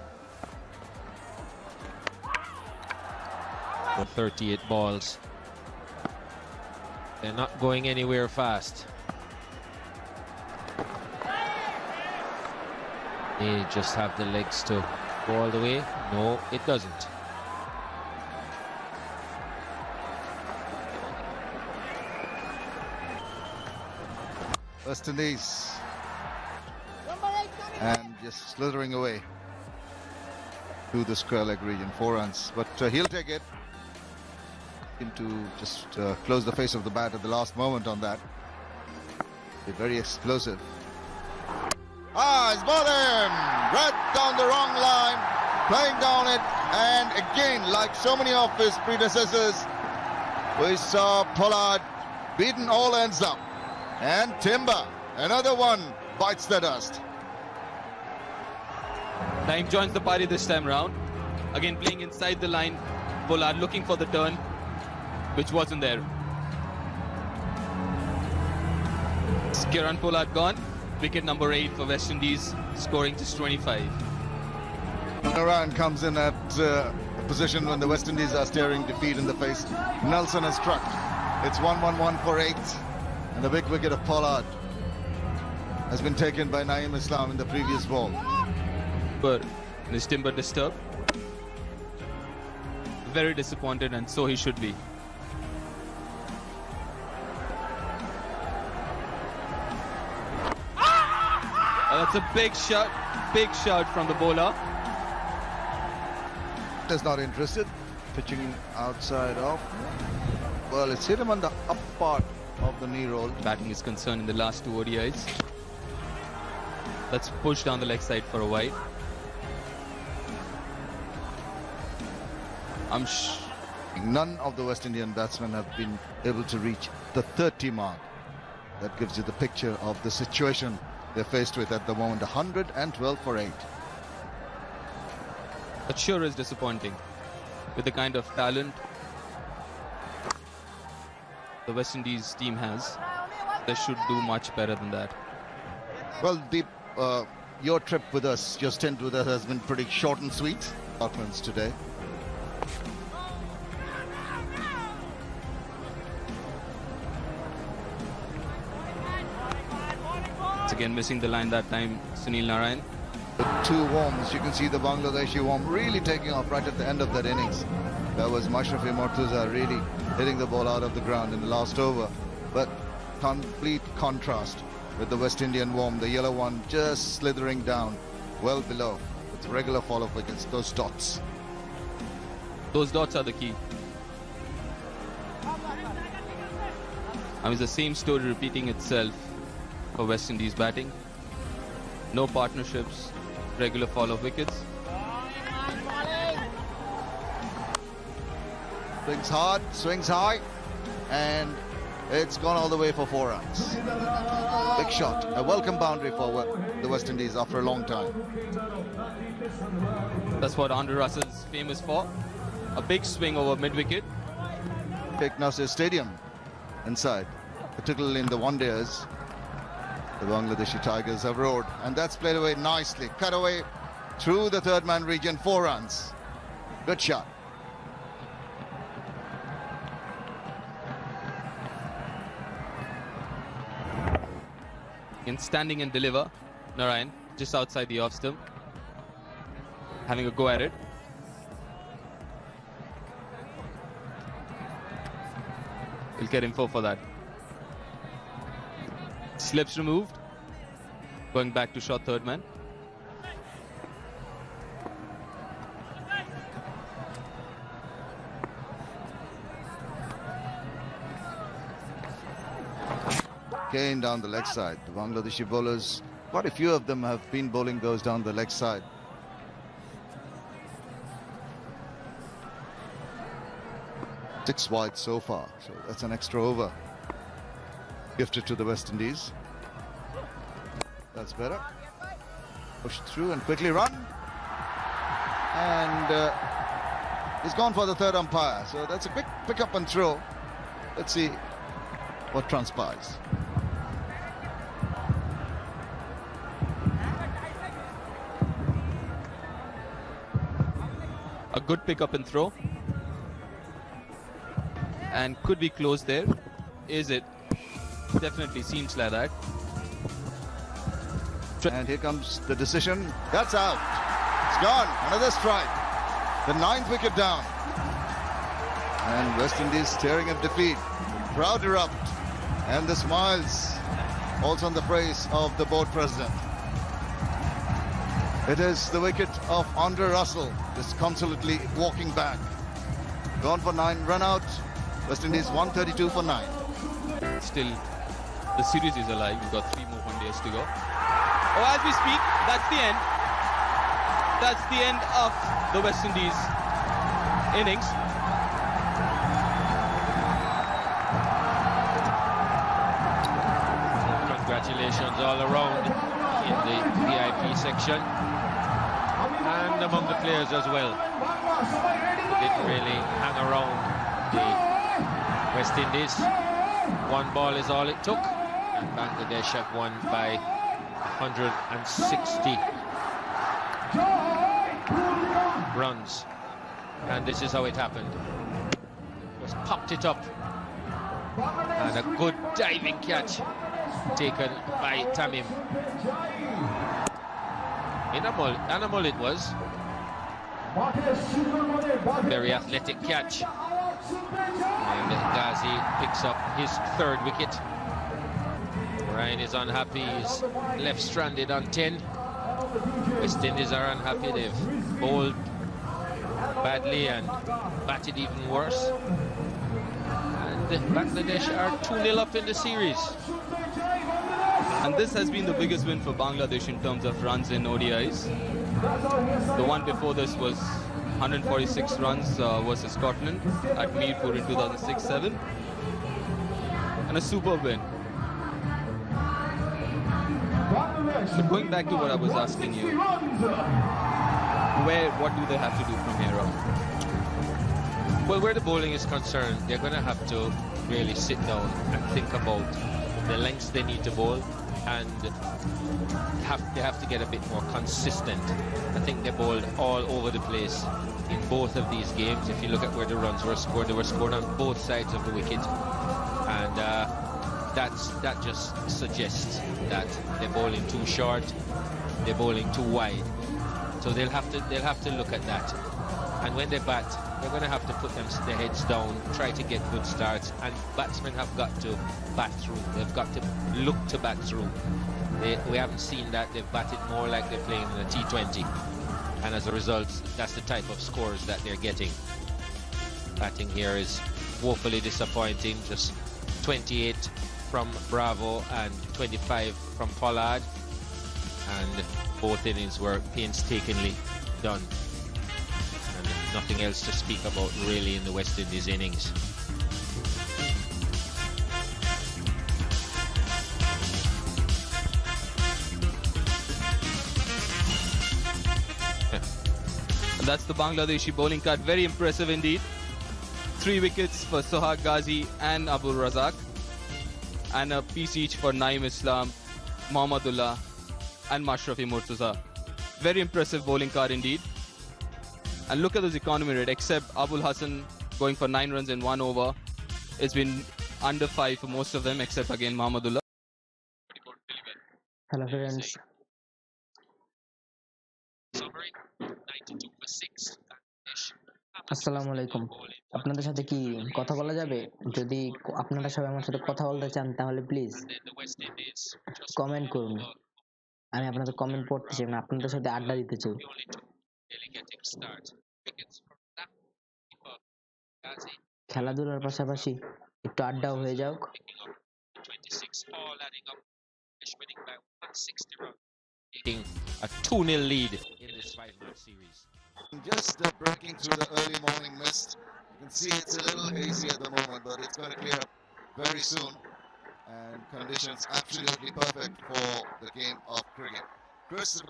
For 38 balls. They're not going anywhere fast. They just have the legs to go all the way. No, it doesn't. West Indies, and just slithering away to the square leg region, 4 runs, but he'll take it. To just close the face of the bat at the last moment on that. Very explosive. He's bowled him right down the wrong line, playing down it, and again, like so many of his predecessors, we saw Pollard beaten all ends up. And Timber, another one, bites the dust. Time joins the party this time round. Again playing inside the line. Pollard looking for the turn, which wasn't there. Kieran Pollard gone. Wicket number 8 for West Indies, scoring just 25. Narayan comes in at a position when the West Indies are staring defeat in the face. Nelson has struck. It's 1-1-1 for 8. And the big wicket of Pollard has been taken by Naeem Islam in the previous ball. But is Timber disturbed? Very disappointed, and so he should be. That's a big shot from the bowler. Is not interested. Pitching outside off. Well, it's hit him on the up part of the knee roll. Batting is concerned in the last 2 ODIs. Let's push down the leg side for a while. None of the West Indian batsmen have been able to reach the 30 mark. That gives you the picture of the situation they're faced with at the moment. 112 for 8. That sure is disappointing. With the kind of talent the West Indies team has, they should do much better than that. Well, Deep, your trip with us, your stint with us has been pretty short and sweet. Developments today. It's again missing the line that time, Sunil Narayan. The 2 warms, you can see the Bangladeshi warm really taking off right at the end of that innings. That was Mashrafe Mortaza really hitting the ball out of the ground in the last over. But complete contrast with the West Indian warm, the yellow one just slithering down well below with regular fall of wickets, those dots. Those dots are the key. I mean, the same story repeating itself for West Indies batting. No partnerships, regular fall of wickets. Swings hard, swings high, and it's gone all the way for 4 runs. Big shot, a welcome boundary for the West Indies after a long time. That's what Andre Russell's famous for. A big swing over mid-wicket. Take Nasir Stadium inside, particularly in the one-dayers. The Bangladeshi Tigers have roared, and that's played away nicely. Cut away through the third man region, 4 runs. Good shot. In standing and deliver, Narayan just outside the off stump, having a go at it. He'll get info for that. Slips removed, going back to short third man. Again down the leg side. The Bangladeshi bowlers, quite a few of them have been bowling those down the leg side. Six wide so far, so that's an extra over gifted to the West Indies. That's better. Push through and quickly run. And he's gone for the third umpire, so that's a quick pick up and throw. Let's see what transpires. A good pick up and throw. And could be close there. Is it? Definitely seems like that. And here comes the decision. That's out. It's gone. Another strike. The 9th wicket down. And West Indies staring at defeat. Crowd erupt. And the smiles also on the face of the board president. It is the wicket of Andre Russell, disconsolately walking back. Gone for 9, run out. West Indies 132 for 9. Still, the series is alive. We've got 3 more one-days to go. Oh, as we speak, that's the end. That's the end of the West Indies innings. Congratulations all around in the VIP section and among the players as well. Didn't really hang around the West Indies. 1 ball is all it took, and Bangladesh have won by 160 runs. And this is how it happened. Just popped it up, and a good diving catch taken by Tamim. Animal it was. Very athletic catch. And Gazi picks up his 3rd wicket. Ryan is unhappy. He's left stranded on 10. West Indies are unhappy. They've bowled badly and batted even worse. And Bangladesh are 2-0 up in the series. And this has been the biggest win for Bangladesh in terms of runs in ODIs. The one before this was 146 runs versus Scotland at Mirpur in 2006-07. And a superb win. But going back to what I was asking you, what do they have to do from here on? Well, where the bowling is concerned, they're going to have to really sit down and think about the lengths they need to bowl, and they have to get a bit more consistent. I think they bowled all over the place in both of these games. If you look at where the runs were scored, they were scored on both sides of the wicket, and that just suggests that they're bowling too short, they're bowling too wide. So they'll have to look at that. And when they bat, they're going to have to put their heads down, try to get good starts, and batsmen have got to bat through. They've got to look to bat through. We haven't seen that. They've batted more like they're playing in a T20, and as a result, that's the type of scores that they're getting. Batting here is woefully disappointing. Just 28 from Bravo and 25 from Pollard. and both innings were painstakingly done. And nothing else to speak about really in the West Indies innings. That's the Bangladeshi bowling cut. Very impressive indeed. 3 wickets for Sohag, Gazi and Abul Razak. And a piece each for Naeem Islam, Mohammadullah and Mashrafe Mortaza. Very impressive bowling card indeed. And look at this economy rate, except Abul Hasan going for 9 runs in 1 over. It's been under 5 for most of them, except again Mohammadullah. Hello friends. আসসালামু আলাইকুম। আপনাদের সাথে কি কথা বলা যাবে? যদি আপনারা সবাই আমার সাথে কথা বলতে চান তাহলে প্লিজ কমেন্ট করুন। আমি আপনাদের কমেন্ট পড়তে চাই না, আপনাদের সাথে আড্ডা দিতে চাই। খেলাধুলার পাশাপাশি একটু আড্ডাও হয়ে যাক। A 2-0 lead in this 5-match series. Just breaking through the early morning mist. You can see it's a little hazy at the moment, but it's going to clear up very soon. And conditions absolutely perfect for the game of cricket.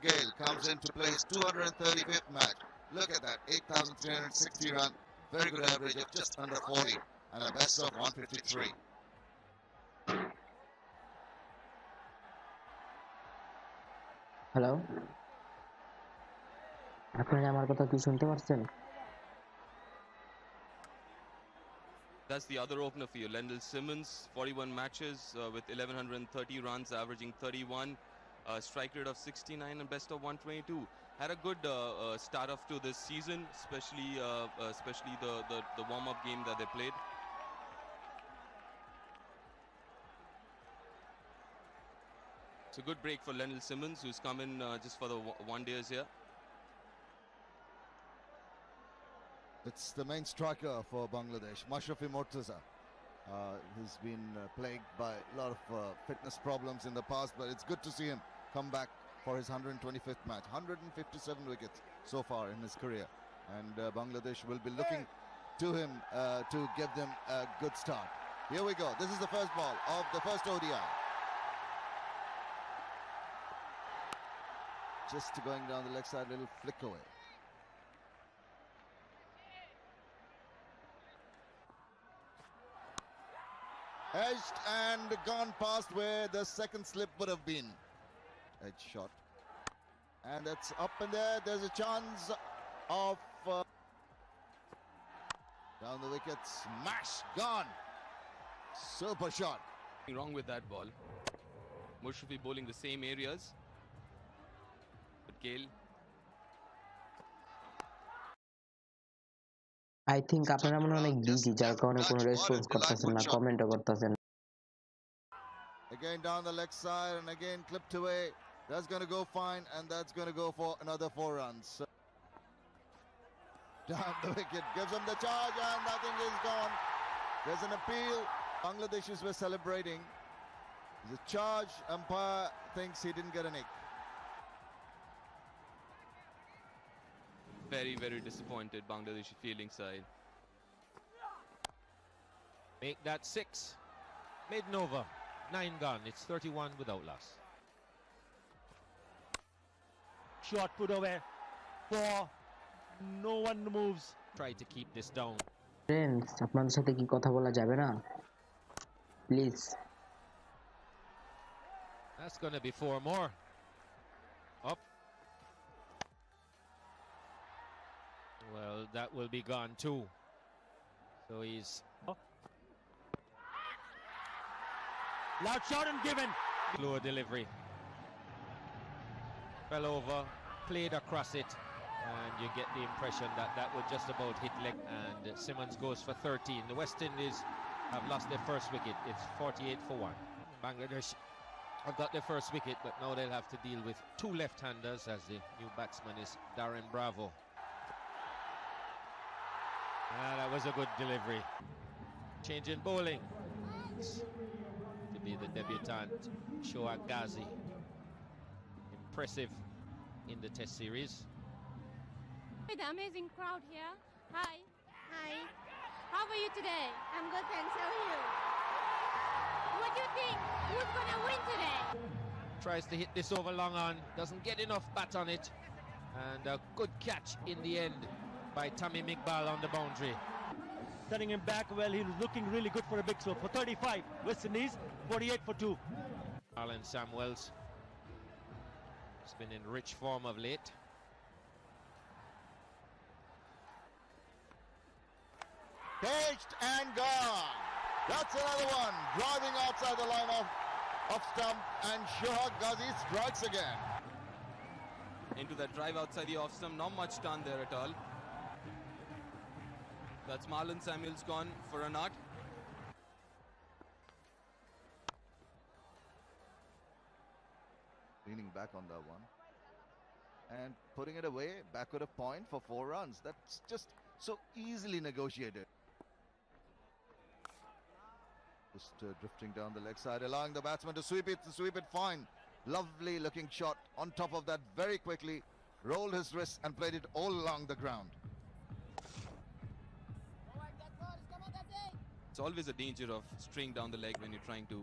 Gayle comes in to play his 235th match. Look at that, 8,360 run. Very good average of just under 40 and a best of 153. Hello, আপনারা আমার কথা কি শুনতে পাচ্ছেন? That's the other opener for you, Lendl Simmons, 41 matches with 1130 runs, averaging 31, strike rate of 69 and best of 122. Had a good start off to this season, especially the warm-up game that they played. It's a good break for Lendl Simmons, who's come in just for the one-days here. It's the main striker for Bangladesh, Mashrafe Mortaza. He's been plagued by a lot of fitness problems in the past, but it's good to see him come back for his 125th match. 157 wickets so far in his career, and Bangladesh will be looking to him to give them a good start. Here we go. This is the first ball of the first ODI. Just going down the leg side, little flick away. Edged and gone past where the second slip would have been. Edge shot. And it's up in there. There's a chance of down the wicket. Smash. Gone. Super shot. Nothing wrong with that ball. Mashrafe bowling the same areas. But Gayle. I think আপনারা মনে অনেক busy, যার কারণে কোনো response করতেছেন না, কমেন্টও করতেছেন। Again down the leg side and again clipped away. That's going to go fine, and that's going to go for another 4 runs. Down the wicket, gives him the charge, and nothing is gone. There's an appeal. Bangladeshis were celebrating. The charge, umpire thinks he didn't get a nick. Very, very disappointed Bangladeshi fielding side. Make that 6. Maiden over. 9 gone. It's 31 without loss. Shot put away. 4. No one moves. Try to keep this down. Friends, আপনাদের সাথে কি কথা বলা যাবে না? Please. That's going to be 4 more. Up. Well, that will be gone too. So he's... Loud shot and given. Lower delivery. Fell over, played across it, and you get the impression that that would just about hit leg. And Simmons goes for 13. The West Indies have lost their first wicket. It's 48 for 1. Bangladesh have got their first wicket, but now they'll have to deal with 2 left-handers as the new batsman is Darren Bravo. That was a good delivery. Change in bowling. To be the debutant, Shoaib Gazi. impressive in the Test series. With the amazing crowd here. Hi. Hi, How are you today? I'm good, thanks. How are you? What do you think? Who's going to win today? Tries to hit this over long on, doesn't get enough bat on it. And a good catch in the end by Tamim Iqbal on the boundary. Setting him back well, he was looking really good for a big score. For 35, West Indies, 48 for 2. Alan Samuels has been in rich form of late. Caged and gone. That's another one. Driving outside the line of stump, and Sohag Gazi strikes again. Into that drive outside the off stump, not much done there at all. That's Marlon Samuels gone for a knot. Leaning back on that one and putting it away, backward a point for 4 runs. That's just so easily negotiated. Just drifting down the leg side, allowing the batsman to sweep it fine. Lovely looking shot on top of that very quickly. Rolled his wrist and played it all along the ground. It's always a danger of straying down the leg when you're trying to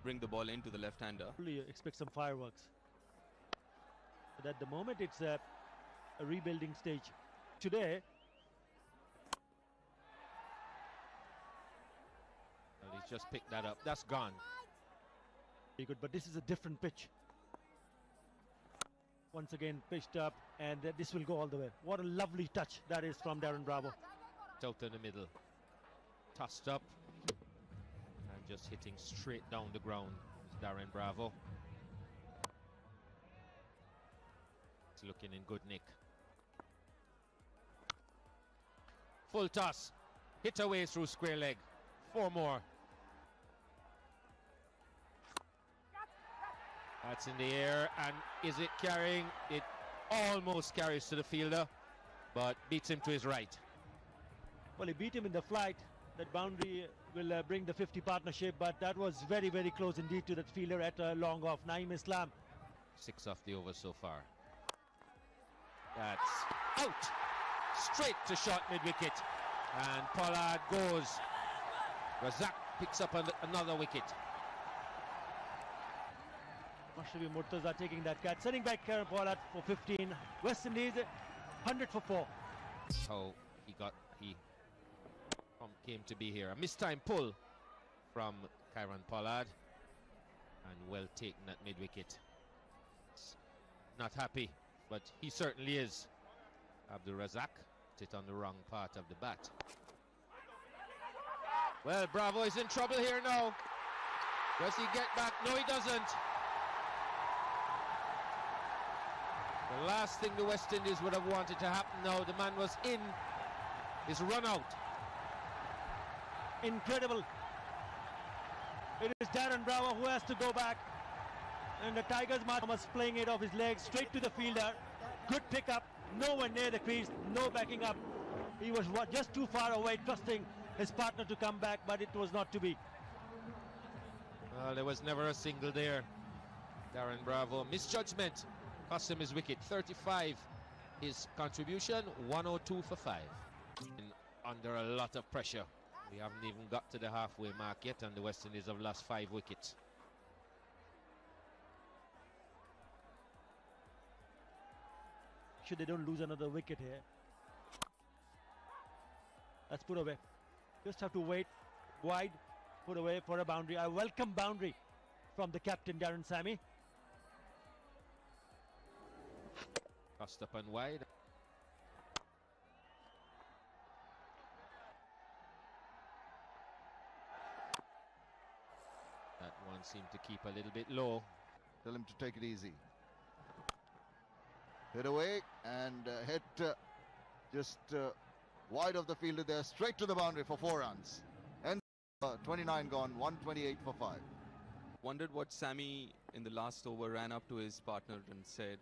bring the ball into the left-hander. You expect some fireworks. But at the moment, it's a rebuilding stage. Today, Well, he's just picked that up. That's gone. very good, but this is a different pitch. Once again, pitched up, and this will go all the way. What a lovely touch that is from Darren Bravo. Out in the middle. Tossed up. And just hitting straight down the ground. It's Darren Bravo. It's looking in good nick. Full toss. Hit away through square leg. 4 more. That's in the air, and is it carrying? It almost carries to the fielder, but beats him to his right. Well, he beat him in the flight. That boundary will bring the 50 partnership, but that was very, very close indeed to that fielder at long off. Naeem Islam. 6 off the over so far. That's out. Straight to short mid-wicket. And Pollard goes. Razak picks up another wicket. Mashrafe Mortaza taking that catch. Sending back Karen Pollard for 15. West Indies 100 for 4. How he came to be here. A mistimed pull from Kieran Pollard, and well taken at mid-wicket. Not happy, but he certainly is. Abdul Razak sit on the wrong part of the bat. Well, Bravo is in trouble here now. Does he get back? No, he doesn't. The last thing the West Indies would have wanted to happen now, the man was in his run out. Incredible. It is Darren Bravo who has to go back. And the Tigers was playing it off his legs straight to the fielder. Good pickup. Nowhere near the crease. No backing up. He was just too far away, trusting his partner to come back, but it was not to be. Well, there was never a single there. Darren Bravo. Misjudgment cost him his wicket. 35 his contribution. 102 for 5. And under a lot of pressure. We haven't even got to the halfway mark yet, and the West Indies have lost 5 wickets. Sure they don't lose another wicket here. That's put away. Just have to wait wide, put away for a boundary. A welcome boundary from the captain Darren Sammy. Crossed up and wide. That one seemed to keep a little bit low. Tell him to take it easy. Hit away and hit just wide of the fielder there, straight to the boundary for 4 runs. And 29 gone, 128 for 5. Wondered what Sammy in the last over ran up to his partner and said.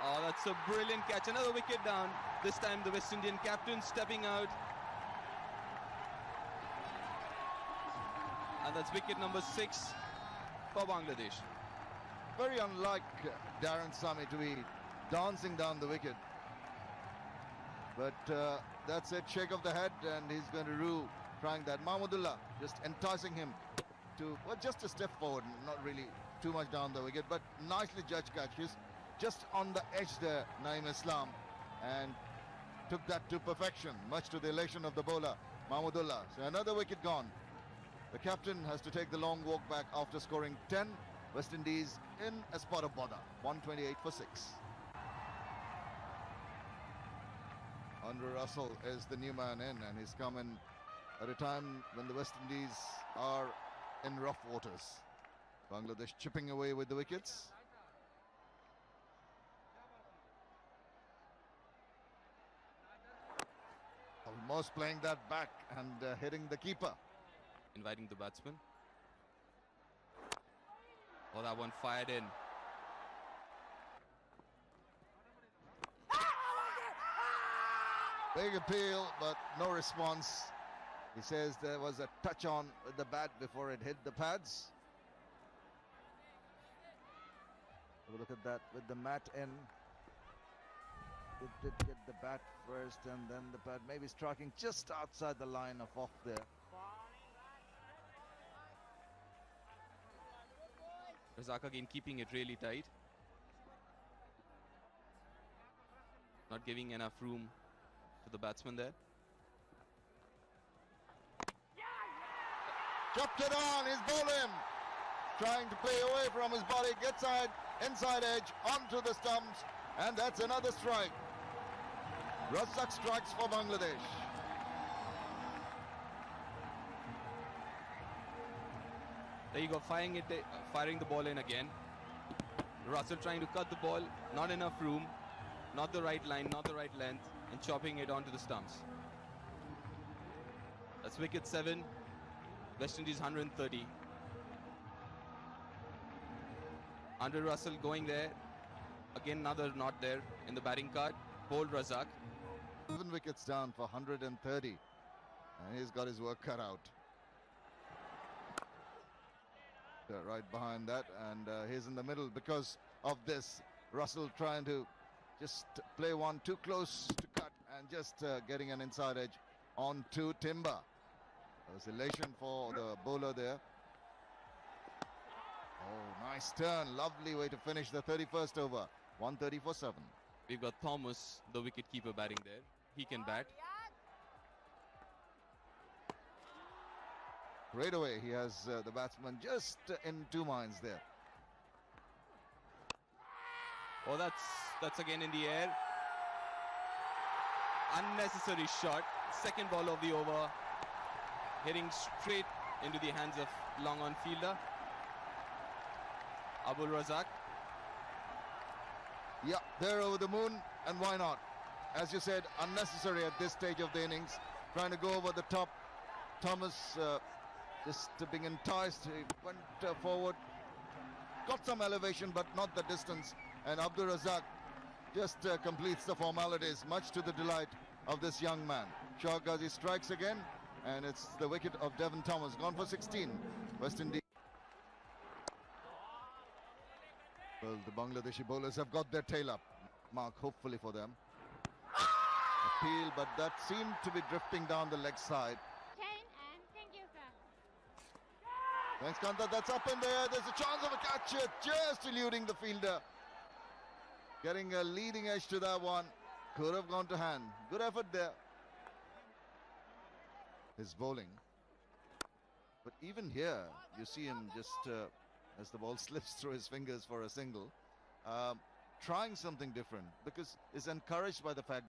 Oh, that's a brilliant catch. Another wicket down. This time the West Indian captain stepping out. And that's wicket number 6 for Bangladesh. Very unlike Darren Sammy to be dancing down the wicket. But that's it, shake of the head, and he's going to rue trying that. Mahmudullah just enticing him to, well, just a step forward, not really too much down the wicket, but nicely judged catch. He's just on the edge there, Naeem Islam, and took that to perfection, much to the elation of the bowler, Mahmudullah. So another wicket gone. The captain has to take the long walk back after scoring 10. West Indies in a spot of bother, 128 for 6. Andre Russell is the new man in, and he's come in at a time when the West Indies are in rough waters. Bangladesh chipping away with the wickets. Almost playing that back and hitting the keeper. Inviting the batsman. Oh, that one fired in. Big appeal, but no response. He says there was a touch on with the bat before it hit the pads. Have a look at that with the mat in. It did get the bat first and then the pad maybe striking just outside the line of off there. Razak again keeping it really tight. Not giving enough room to the batsman there. Chopped it on, he's bowled him. Trying to play away from his body, gets inside edge, onto the stumps, and that's another strike. Razak strikes for Bangladesh. There you go, firing the ball in again. Russell trying to cut the ball, not enough room, not the right line, not the right length, and chopping it onto the stumps. That's wicket 7, West Indies 130. Andre Russell going there, again another not there in the batting card, bowled Razak. 7 wickets down for 130, and he's got his work cut out. Right behind that, and he's in the middle because of this. Russell trying to just play one too close to cut and just getting an inside edge onto Timber. That was elation for the bowler there. Oh, nice turn, lovely way to finish the 31st over, 130 for 7. We've got Thomas, the wicketkeeper, batting there. He can bat. Right away, he has the batsman just in 2 minds there. Oh, that's again in the air. Unnecessary shot. Second ball of the over. Hitting straight into the hands of long on fielder Abul Razak. Yeah, they're over the moon, and why not? As you said, unnecessary at this stage of the innings. Trying to go over the top. Thomas just being enticed. He went forward. Got some elevation, but not the distance. And Abdul Razak just completes the formalities, much to the delight of this young man. Shah Gazi strikes again, and it's the wicket of Devon Thomas, gone for 16. West Indies. Well, the Bangladeshi bowlers have got their tail up. Mark, hopefully for them. Appeal, but that seemed to be drifting down the leg side. 10 and thank you, sir. Thanks, Kanta. That's up in there. There's a chance of a catch here, just eluding the fielder. Getting a leading edge to that one. Could have gone to hand. Good effort there. His bowling. But even here, you see him just as the ball slips through his fingers for a single, trying something different because he's encouraged by the fact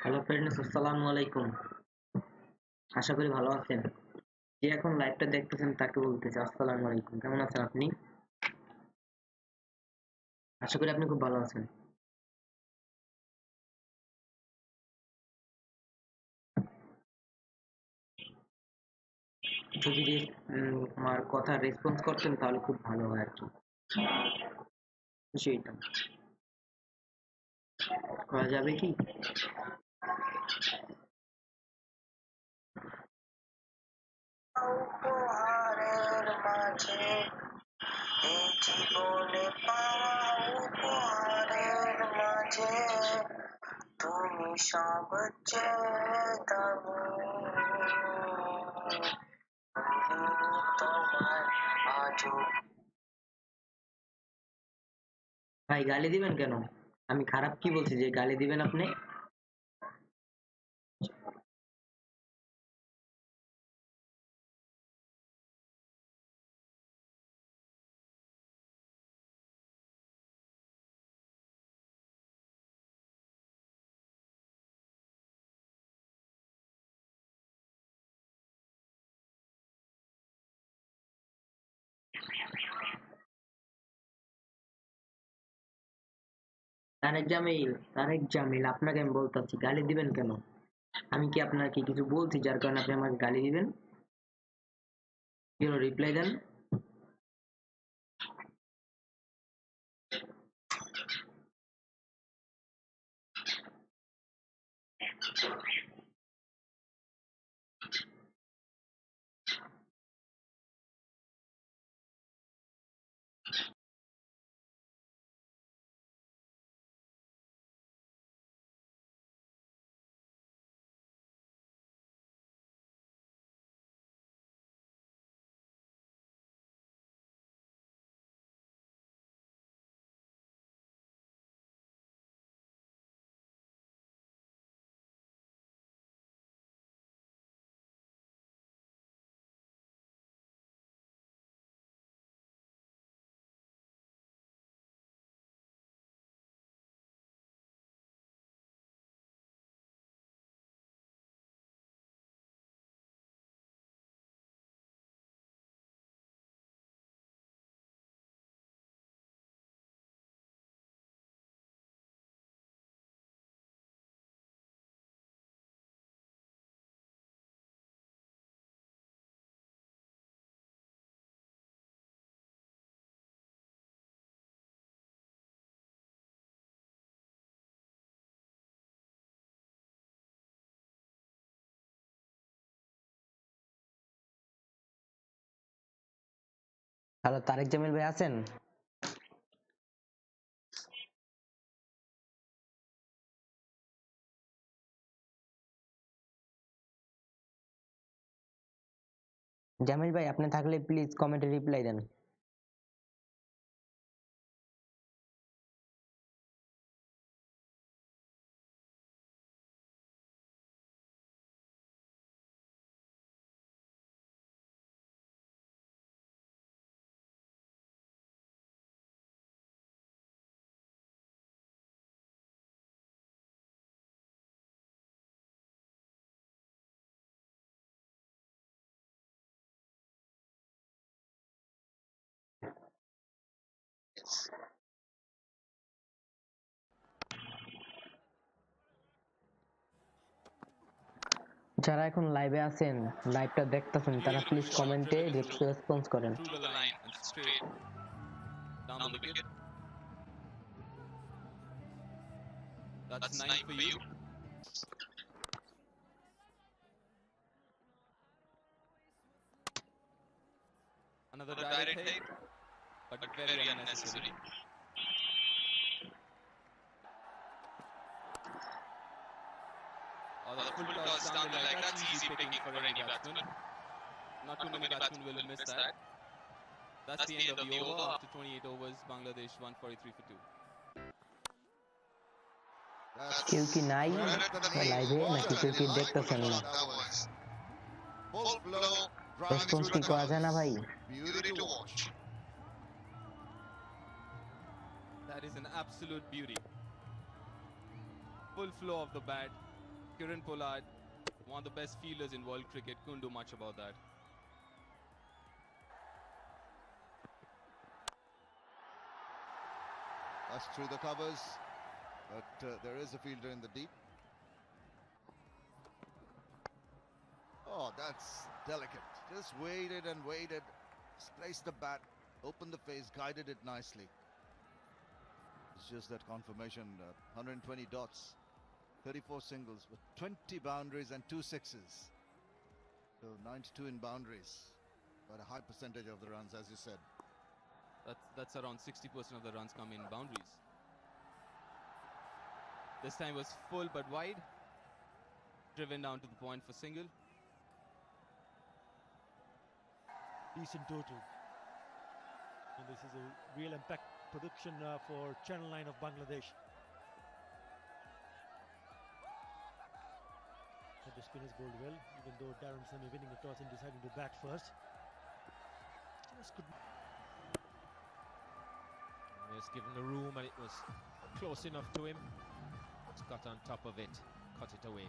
hello friends, আসসালামু আলাইকুম। আশা করি ভালো আছেন। যে এখন লাইভটা দেখতেছেন তাকে বলতেছি আসসালামু আলাইকুম। কেমন আছেন আপনি? আশা করি আপনি খুব ভালো আছেন। যদি আমার কথা রেসপন্স করতেন তাহলে খুব ভালো হয় আর কি। খুশি হইতাম। করা যাবে কি? উপহারের মাঝে এই জীবনে পাওয়া উপহারের মাঝে তুমি সবচেয়ে দামি। তোমার আজও ভাই গালি দিবেন কেন? আমি খারাপ কি বলছি যে গালি দিবেন আপনি? তারেক জামিল আপনাকে আমি বলতেছি গালি দিবেন কেন? আমি কি আপনাকে কিছু বলছি যার কারণে আপনি আমাকে গালি দিবেন? কেন রিপ্লাই দেন? হ্যালো তারেক জামিল ভাই আছেন? জামিল ভাই আপনি থাকলে প্লিজ কমেন্টে রিপ্লাই দেন। যারা এখন লাইভে আছেন, লাইভটা দেখতেছেন, তারা প্লিজ কমেন্টে রেসপন্স করেন। Through the line and straight down the wicket. That's 9 for you. Another direct hit, but very unnecessary. The full toss down the leg, that's easy picking for any batsman. Not too many batsmen will miss that. That's the end of the over. After 28 overs, Bangladesh 143 for 2. কেউ কি নাই লাইভে নাকি কেউ কি দেখতেছেন না? Response কি করা যায় না ভাই? That is an absolute beauty. Full flow of the bat, Kieran Pollard, one of the best fielders in world cricket, couldn't do much about that. That's through the covers, but there is a fielder in the deep. Oh, that's delicate. Just waited and waited. Just placed the bat, opened the face, guided it nicely. It's just that confirmation. 120 dots, 34 singles with 20 boundaries and 2 sixes. So 92 in boundaries, but a high percentage of the runs, as you said. That's around 60% of the runs come in boundaries. This time was full but wide. Driven down to the point for single. Decent total. And this is a real impact production for Channel 9 of Bangladesh. But the spinners bowled well, even though Darren Sammy winning the toss and deciding to bat first. Just could. He was given the room and it was close enough to him. Just got on top of it, cut it away.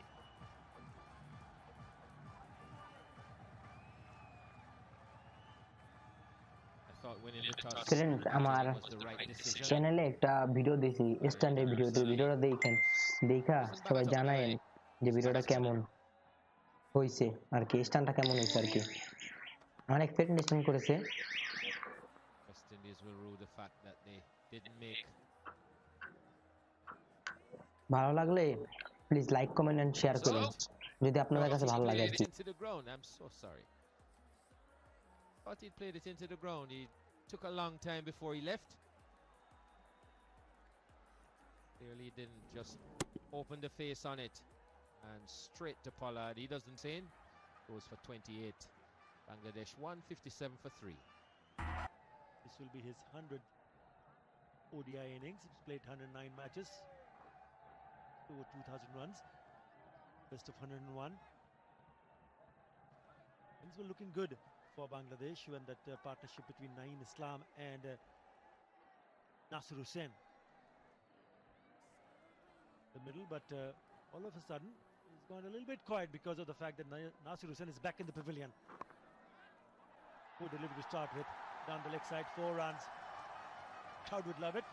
I thought winning the toss Friends, আমার was the right decision. চ্যানেলে একটা video দিছি standard ভিডিওটা দেখেন দেখা সবাই জানায়েন যে ভিডিওটা কেমন হইছে আর কি স্ট্যান্ডটা কেমন হইছে আর কি আমার এক্সপেকটেশন করেছে West Indies will rue the fact that they didn't make. ভালো লাগলে please like comment and share করুন যদি আপনাদের কাছে ভালো লাগে আর কি Into the ground. I'm so sorry. Thought he'd played it into the ground. He took a long time before he left. Clearly didn't just open the face on it and straight to Pollard. He doesn't say in. Goes for 28. Bangladesh 157 for 3. This will be his 100th ODI innings. He's played 109 matches, over 2,000 runs, best of 101. Things were looking good for Bangladesh when that partnership between Naeem Islam and Nasir Hussain the middle, but all of a sudden it's gone a little bit quiet because of the fact that Nasir Hussain is back in the pavilion. Good delivery to start with, down the leg side, 4 runs. Crowd would love it,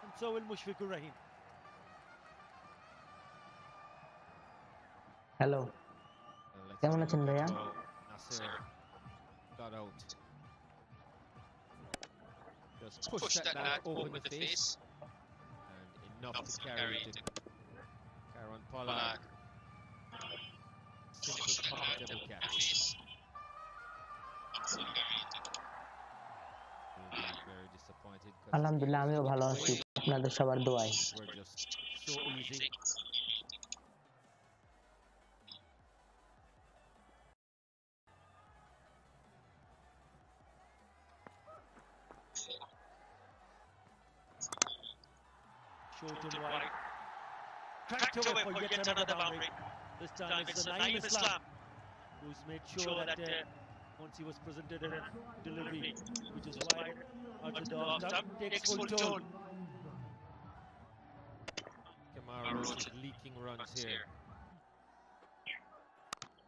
and so will Mushfiqur Rahim. Hello কেমন আছেন ভাইয়া Nasir got out. Just push that back over the face. And enough to carry it. Karen Pollard. Simple, comfortable catch. Very disappointed. আলহামদুলিল্লাহ আমিও ভালো আছি আপনাদের সবার দোয়ায় We're just so easy. Short and wide. Cracked away for yet another boundary. This time it's Naeem Islam who's made sure that once he was presented a delivery which is wide out to the off stump, takes full tone. Maruf is leaking runs here.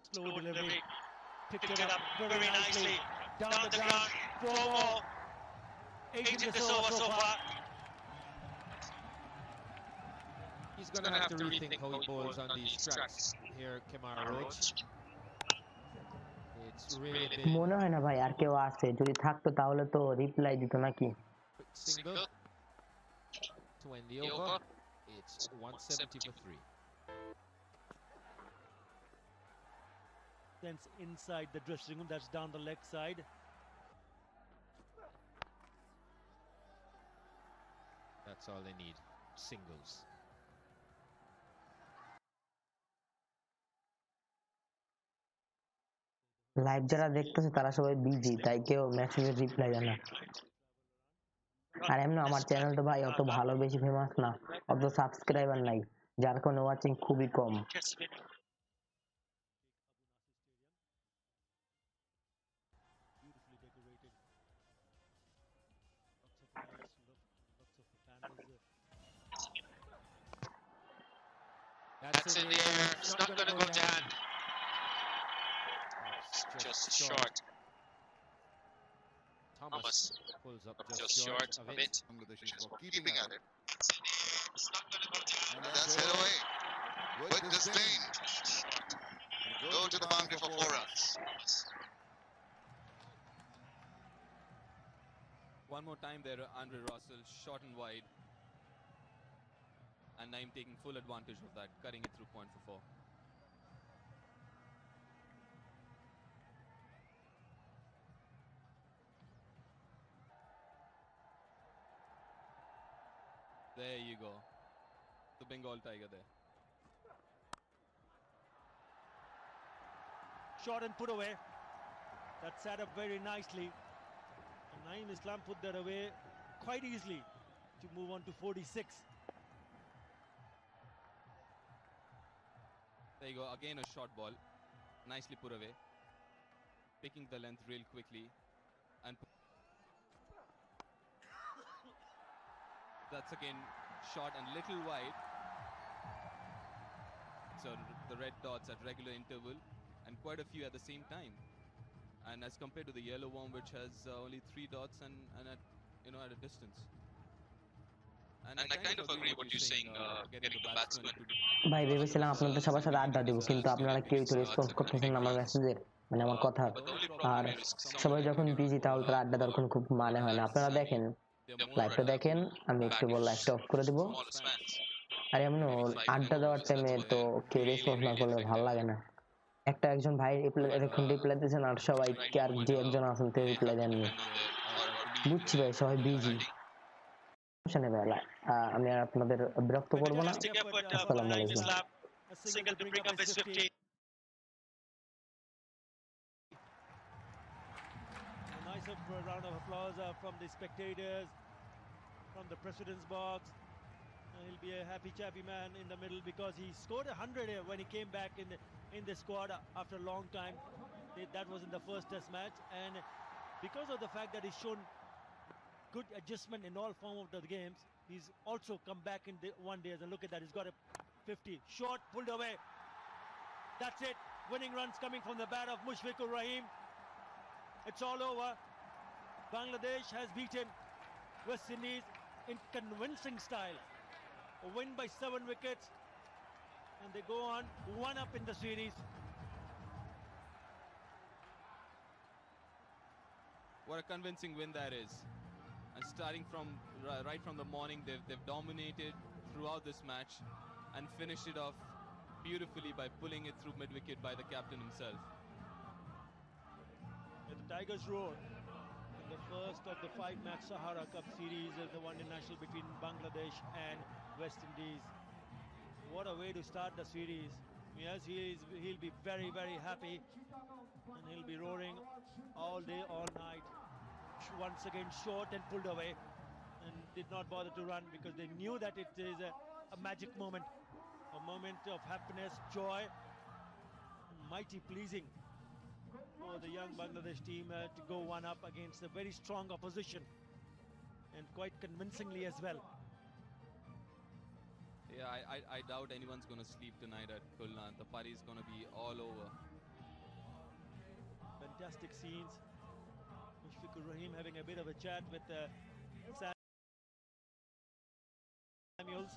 Slow delivery. Picked it up very nicely. Down the ground. 4 more. 8 in this over so far. He's going to have to rethink how he bowls on these tracks. Here, Kemar Roach. It's really big. মনে হয় না ভাই আর কেউ আছে যদি থাকতো তাহলে তো রিপ্লাই দিত নাকি Single to end the over. It's 170 for 3. Then inside the dressing room, that's down the leg side. That's all they need. Singles. Live যারা দেখতেছে তারা সবাই বিজি তাই কেউ মেসেজের রিপ্লাই দেয় না আর এমনি আমার চ্যানেল তো ভাই অত ভালো বেশি ফেমাস না অত সাবস্ক্রাইবার নাই যার কারণে ওয়াচিং খুবই কম That's That's in the air. It's not going to go to hand. Just short. Thomas pulls up just short of it. Bangladesh is keeping at it. And that's hit away with disdain. Go to the boundary for 4 runs. One more time there, Andre Russell, short and wide. And Naeem taking full advantage of that, cutting it through point for 4. There you go. The Bengal Tiger there. Shot and put away. That sat up very nicely. And Naeem Islam put that away quite easily to move on to 46. There you go, again a short ball. Nicely put away. Picking the length real quickly. And that's again short and little wide. So the red dots at regular interval and quite a few at the same time. And as compared to the yellow one, which has only 3 dots and at at a distance. And I kind of agree what you're saying, getting the batsman to... ভাই ভেবেছিলাম আপনাদের সবার সাথে আড্ডা দেব, কিন্তু আপনারা কেউ তো রেসপন্স করতেছেন না আমার মেসেজের, মানে আমার কথা। আর সবাই যখন বিজি তাহলে তারা আড্ডা দেওয়ার কোনো খুব মানে হয় না। আপনারা দেখেন, লাইভটা দেখেন, আমি একটু বল লাইভটা অফ করে দিব। আর এমন আড্ডা দেওয়ার টাইমে তো কেউ রেসপন্স না করলে ভালো লাগে না। একজন ভাই এতক্ষণ রিপ্লাই দিয়েছেন আর সবাই আর যে একজন আছেন তিনি রিপ্লাই দেননি। বুঝছি ভাই, সবাই বিজি। আমি আর আপনাদের বিরক্ত করবো না। আসসালামু আলাইকুম। Single to bring up his 50. A nice round of applause from the spectators, from the president's box. He'll be a happy chappy man in the middle because he scored 100 here when he came back in the squad after a long time. That was in the first test match, and because of the fact that he's shown good adjustment in all form of the games, he's also come back in the one days, and look at that, he's got a 50 short pulled away. That's it, winning runs coming from the bat of Mushfiqur Rahim. It's all over. Bangladesh has beaten West Indies in convincing style. A win by 7 wickets, and they go on 1 up in the series. What a convincing win that is. And starting from right from the morning, they've dominated throughout this match and finished it off beautifully by pulling it through mid-wicket by the captain himself. The Tigers roar in the first of the 5-match Sahara Cup series, the one international between Bangladesh and West Indies. What a way to start the series. Yes, he'll be very, very happy, and he'll be roaring all day, all night. Once again short and pulled away, and did not bother to run because they knew that it is a magic moment, a moment of happiness, joy, mighty pleasing for the young Bangladesh team to go 1 up against a very strong opposition, and quite convincingly as well. Yeah, I doubt anyone's going to sleep tonight at Khulna. The party is going to be all over. Fantastic scenes. Mushfiqur Rahim having a bit of a chat with Samuels.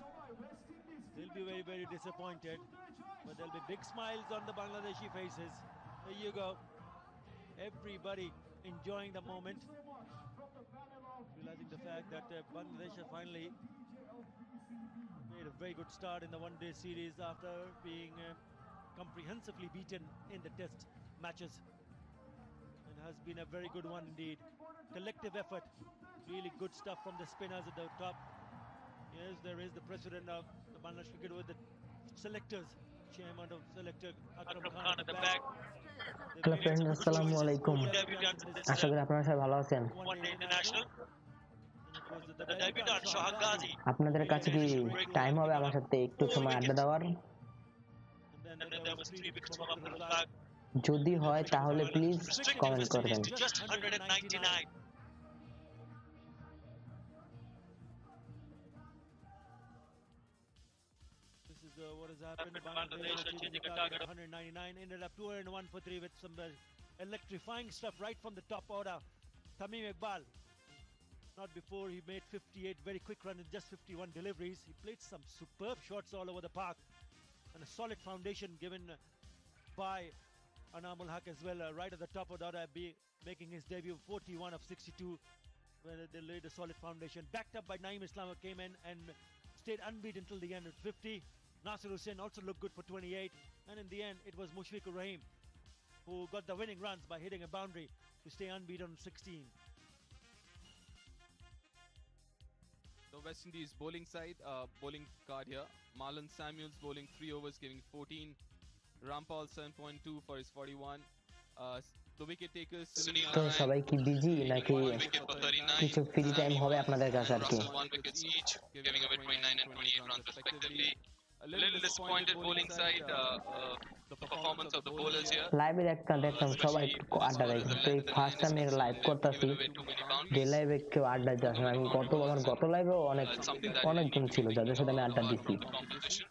They'll be very, very disappointed, but there'll be big smiles on the Bangladeshi faces. There you go. Everybody enjoying the moment, realizing the fact that Bangladesh have finally made a very good start in the one-day series after being comprehensively beaten in the test matches. It has been a very good one indeed. Collective effort, really good stuff from the spinners at the top. Yes, there is the president of the Bangladesh cricket with the selectors, chairman of selector Akram Khan at the back. Hello friends, assalamu alaikum. আশা করি আপনারা সবাই ভালো আছেন। আপনাদের কাছে কি time হবে আমার সাথে একটু সময় আড্ডা দেওয়ার? যদি হয় তাহলে প্লিজ কমেন্ট করবেন। This is what is happened. Bangladesh achieving a target of 199, ended up 201 for 3 with some electrifying stuff right from the top order. Tamim Iqbal, not before he made 58, very quick run in just 51 deliveries. He played some superb shots all over the park and a solid foundation given by Anamul Haq as well, right at the top of the order, making his debut 41 of 62 when they laid a solid foundation. Backed up by Naeem Islam, who came in and stayed unbeaten until the end at 50. Nasir Hussain also looked good for 28, and in the end it was Mushfiqur Rahim who got the winning runs by hitting a boundary to stay unbeaten on 16. The West Indies bowling side, bowling card here. Marlon Samuels bowling 3 overs, giving 14. Rampal 7.2 for his 41. The wicket takers. তো সবাই কি busy নাকি কিছু free time হবে আপনাদের কাছে আর কি? 1 wickets each, giving away 29 and 28 runs respectively. A little disappointed bowling side. The performance of the bowlers here. লাইভে দেখতাম সবাই একটু আড্ডা দেয়, কিন্তু এই ফার্স্ট টাইম এর লাইভ করতেছি, যে লাইভে কেউ আড্ডা দিতে আসে না। আমি আমার গত লাইভেও অনেকজন ছিল যাদের সাথে আমি আড্ডা দিচ্ছি,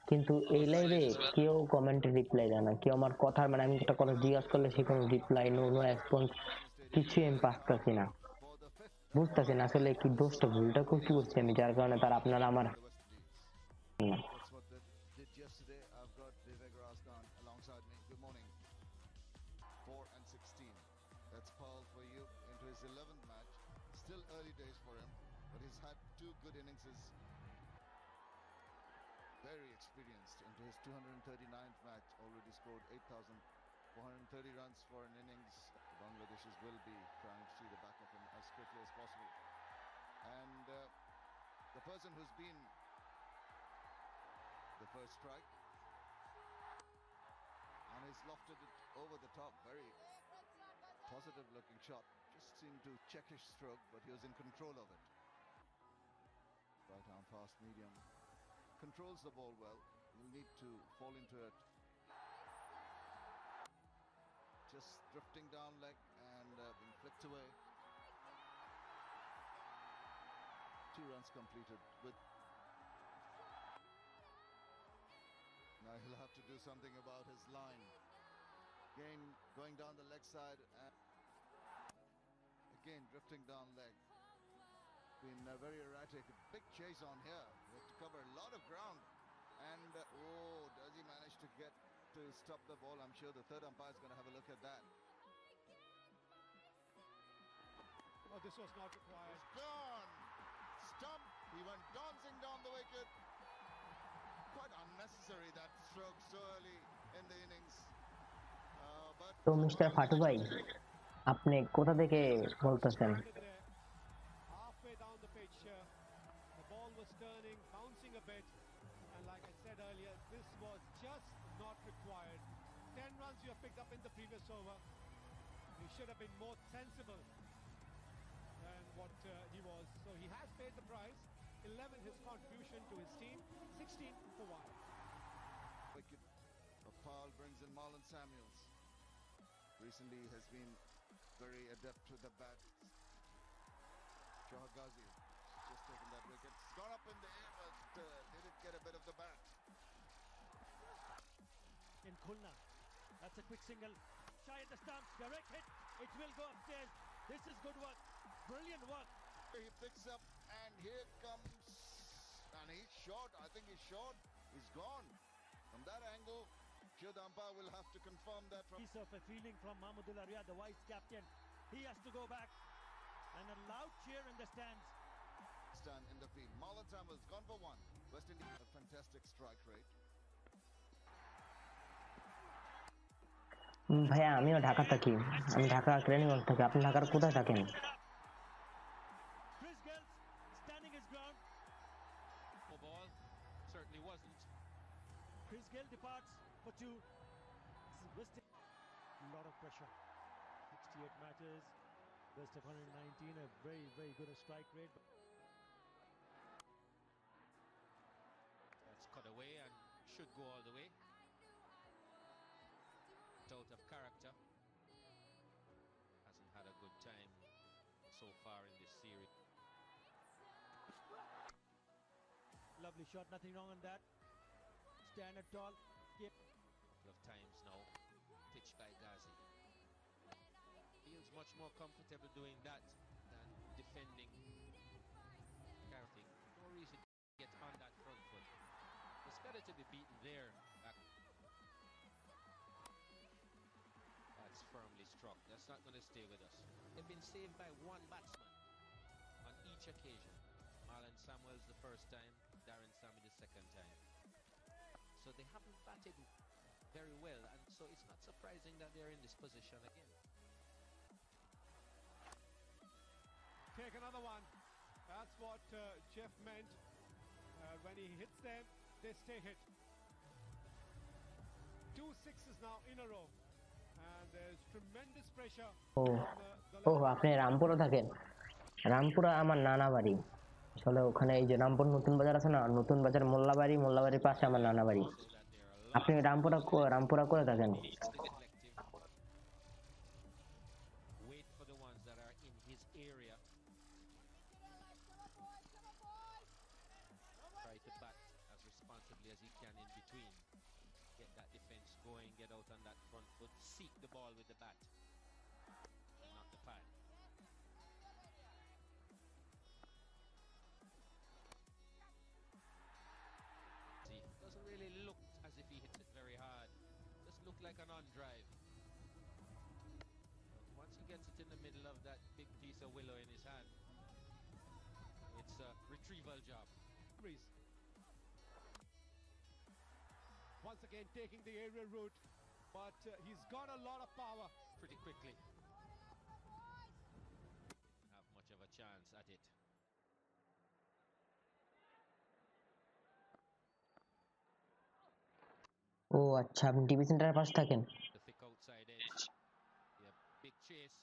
কিন্তু এই লাইভে কেউ কমেন্টে রিপ্লাই দেয় না। কেউ আমার কথার মানে আমি একটা কথা জিজ্ঞাসা করলে সে কোনো রিপ্লাই নো রেসপন্স কিছুই আমি পাচ্ছি না। বুঝতেছি না আসলে কি দোষটা ভুলটা কি করছি আমি, যার কারণে তারা আপনারা আমার Yesterday, I've got Vivek Raskan alongside me. Good morning. 4 and 16. That's Paul for you into his 11th match. Still early days for him, but he's had 2 good innings. Very experienced into his 239th match. Already scored 8,430 runs for an innings. The Bangladeshis will be trying to see the back of him as quickly as possible. And the person who's been the first strike, and he's lofted it over the top. Very positive looking shot. Just seemed to check his stroke, but he was in control of it. Right arm fast medium. Controls the ball well. He'll need to fall into it. Just drifting down leg and being flicked away. 2 runs completed with. Now he'll have to do something about his line. Again, going down the leg side and again drifting down leg. Been very erratic. A big chase on here. We have to cover a lot of ground. And does he manage to get to stop the ball? I'm sure the third umpire is going to have a look at that. Oh, this was not required. It's gone. Stump. He went dancing down the wicket. Quite unnecessary that stroke so early in the innings. তো mister ফাটু ভাই, আপনি কোথা থেকে বলতেছেন? Halfway down the pitch, the ball was turning, bouncing a bit, and like I said earlier, this was just not required. 10 runs you have picked up in the previous over. He should have been more sensible than what he was. So he has paid the price. 11 his contribution to his team, 16 for 1. Wicket of Paul brings in Marlon Samuels. Recently has been very adept with the bat. Sohag Gazi just taken that wicket. It's gone up in the air, but didn't get a bit of the bat. In Khulna, that's a quick single. Shy at the stumps, direct hit. It will go upstairs. This is good work, brilliant work. He picks up and here comes, and he's short. I think he's short. He's gone. From that angle, sure the umpire will have to confirm that. Piece of a feeling from Mahmudul Arya, the vice captain. He has to go back, and a loud cheer in the stands. Stand in the field. Marlon Samuels gone for 1. West Indies a fantastic strike rate. ভাইয়া আমিও ঢাকা থাকি, আমি ঢাকা কেরানীগঞ্জ থাকি। আপনি ঢাকার কোথায় থাকেন? Certainly wasn't. Chris Gayle departs for 2. West a lot of pressure. 68 matches, best of 119, a very, very good strike rate. That's cut away and should go all the way. Out of character. Hasn't had a good time so far in this series. Lovely shot, nothing wrong on that. stand at tall. Of times now, pitched by Gazi. Feels much more comfortable doing that than defending. Carting. No reason to get on that front foot. It's better to be beaten there. Back. That's firmly struck. That's not going to stay with us. They've been saved by one batsman on each occasion. Marlon Samuels the first time, Darren Sammy the second time. So they haven't batted very well, and so it's not surprising that they're in this position again. Take another one. That's what Jeff meant. When he hits them, they stay hit. 2 sixes now in a row. And there's tremendous pressure. আপনি রামপুরে থাকেন? রামপুরা আমার নানা বাড়ি। আসলে ওখানে এই যে রামপুর নতুন বাজার আছে না, নতুন বাজার মোল্লাবাড়ির পাশে আমার নানা বাড়ি। আপনি রামপুরা করে থাকেন? Wait for the ones that are in his area. Try to bat as responsibly as he can in between. Get that defense going, get out on that front foot, seek the ball with the bat, and not the pad. Doesn't really look as if he hits it very hard. Just look like an on drive. Once he gets it in the middle of that big piece of willow in his hand, it's a retrieval job. Once again taking the aerial route, but he's got a lot of power. Pretty quickly. Didn't have much of a chance at it. ও আচ্ছা, আপনি TV সেন্টারের পাশে থাকেন? The thick outside edge. Yeah, big chase.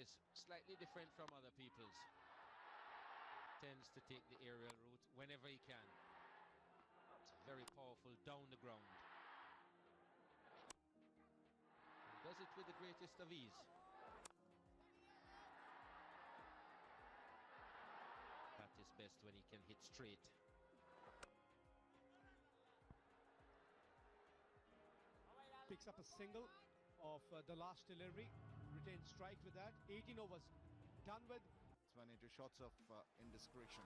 It's slightly different from other people's. Tends to take the aerial route whenever he can. It's very powerful down the ground. Does it with the greatest of ease. That is best when he can hit straight. Picks up a single of the last delivery, retains strike with that. 18 overs done with. It's went into shots of indiscretion.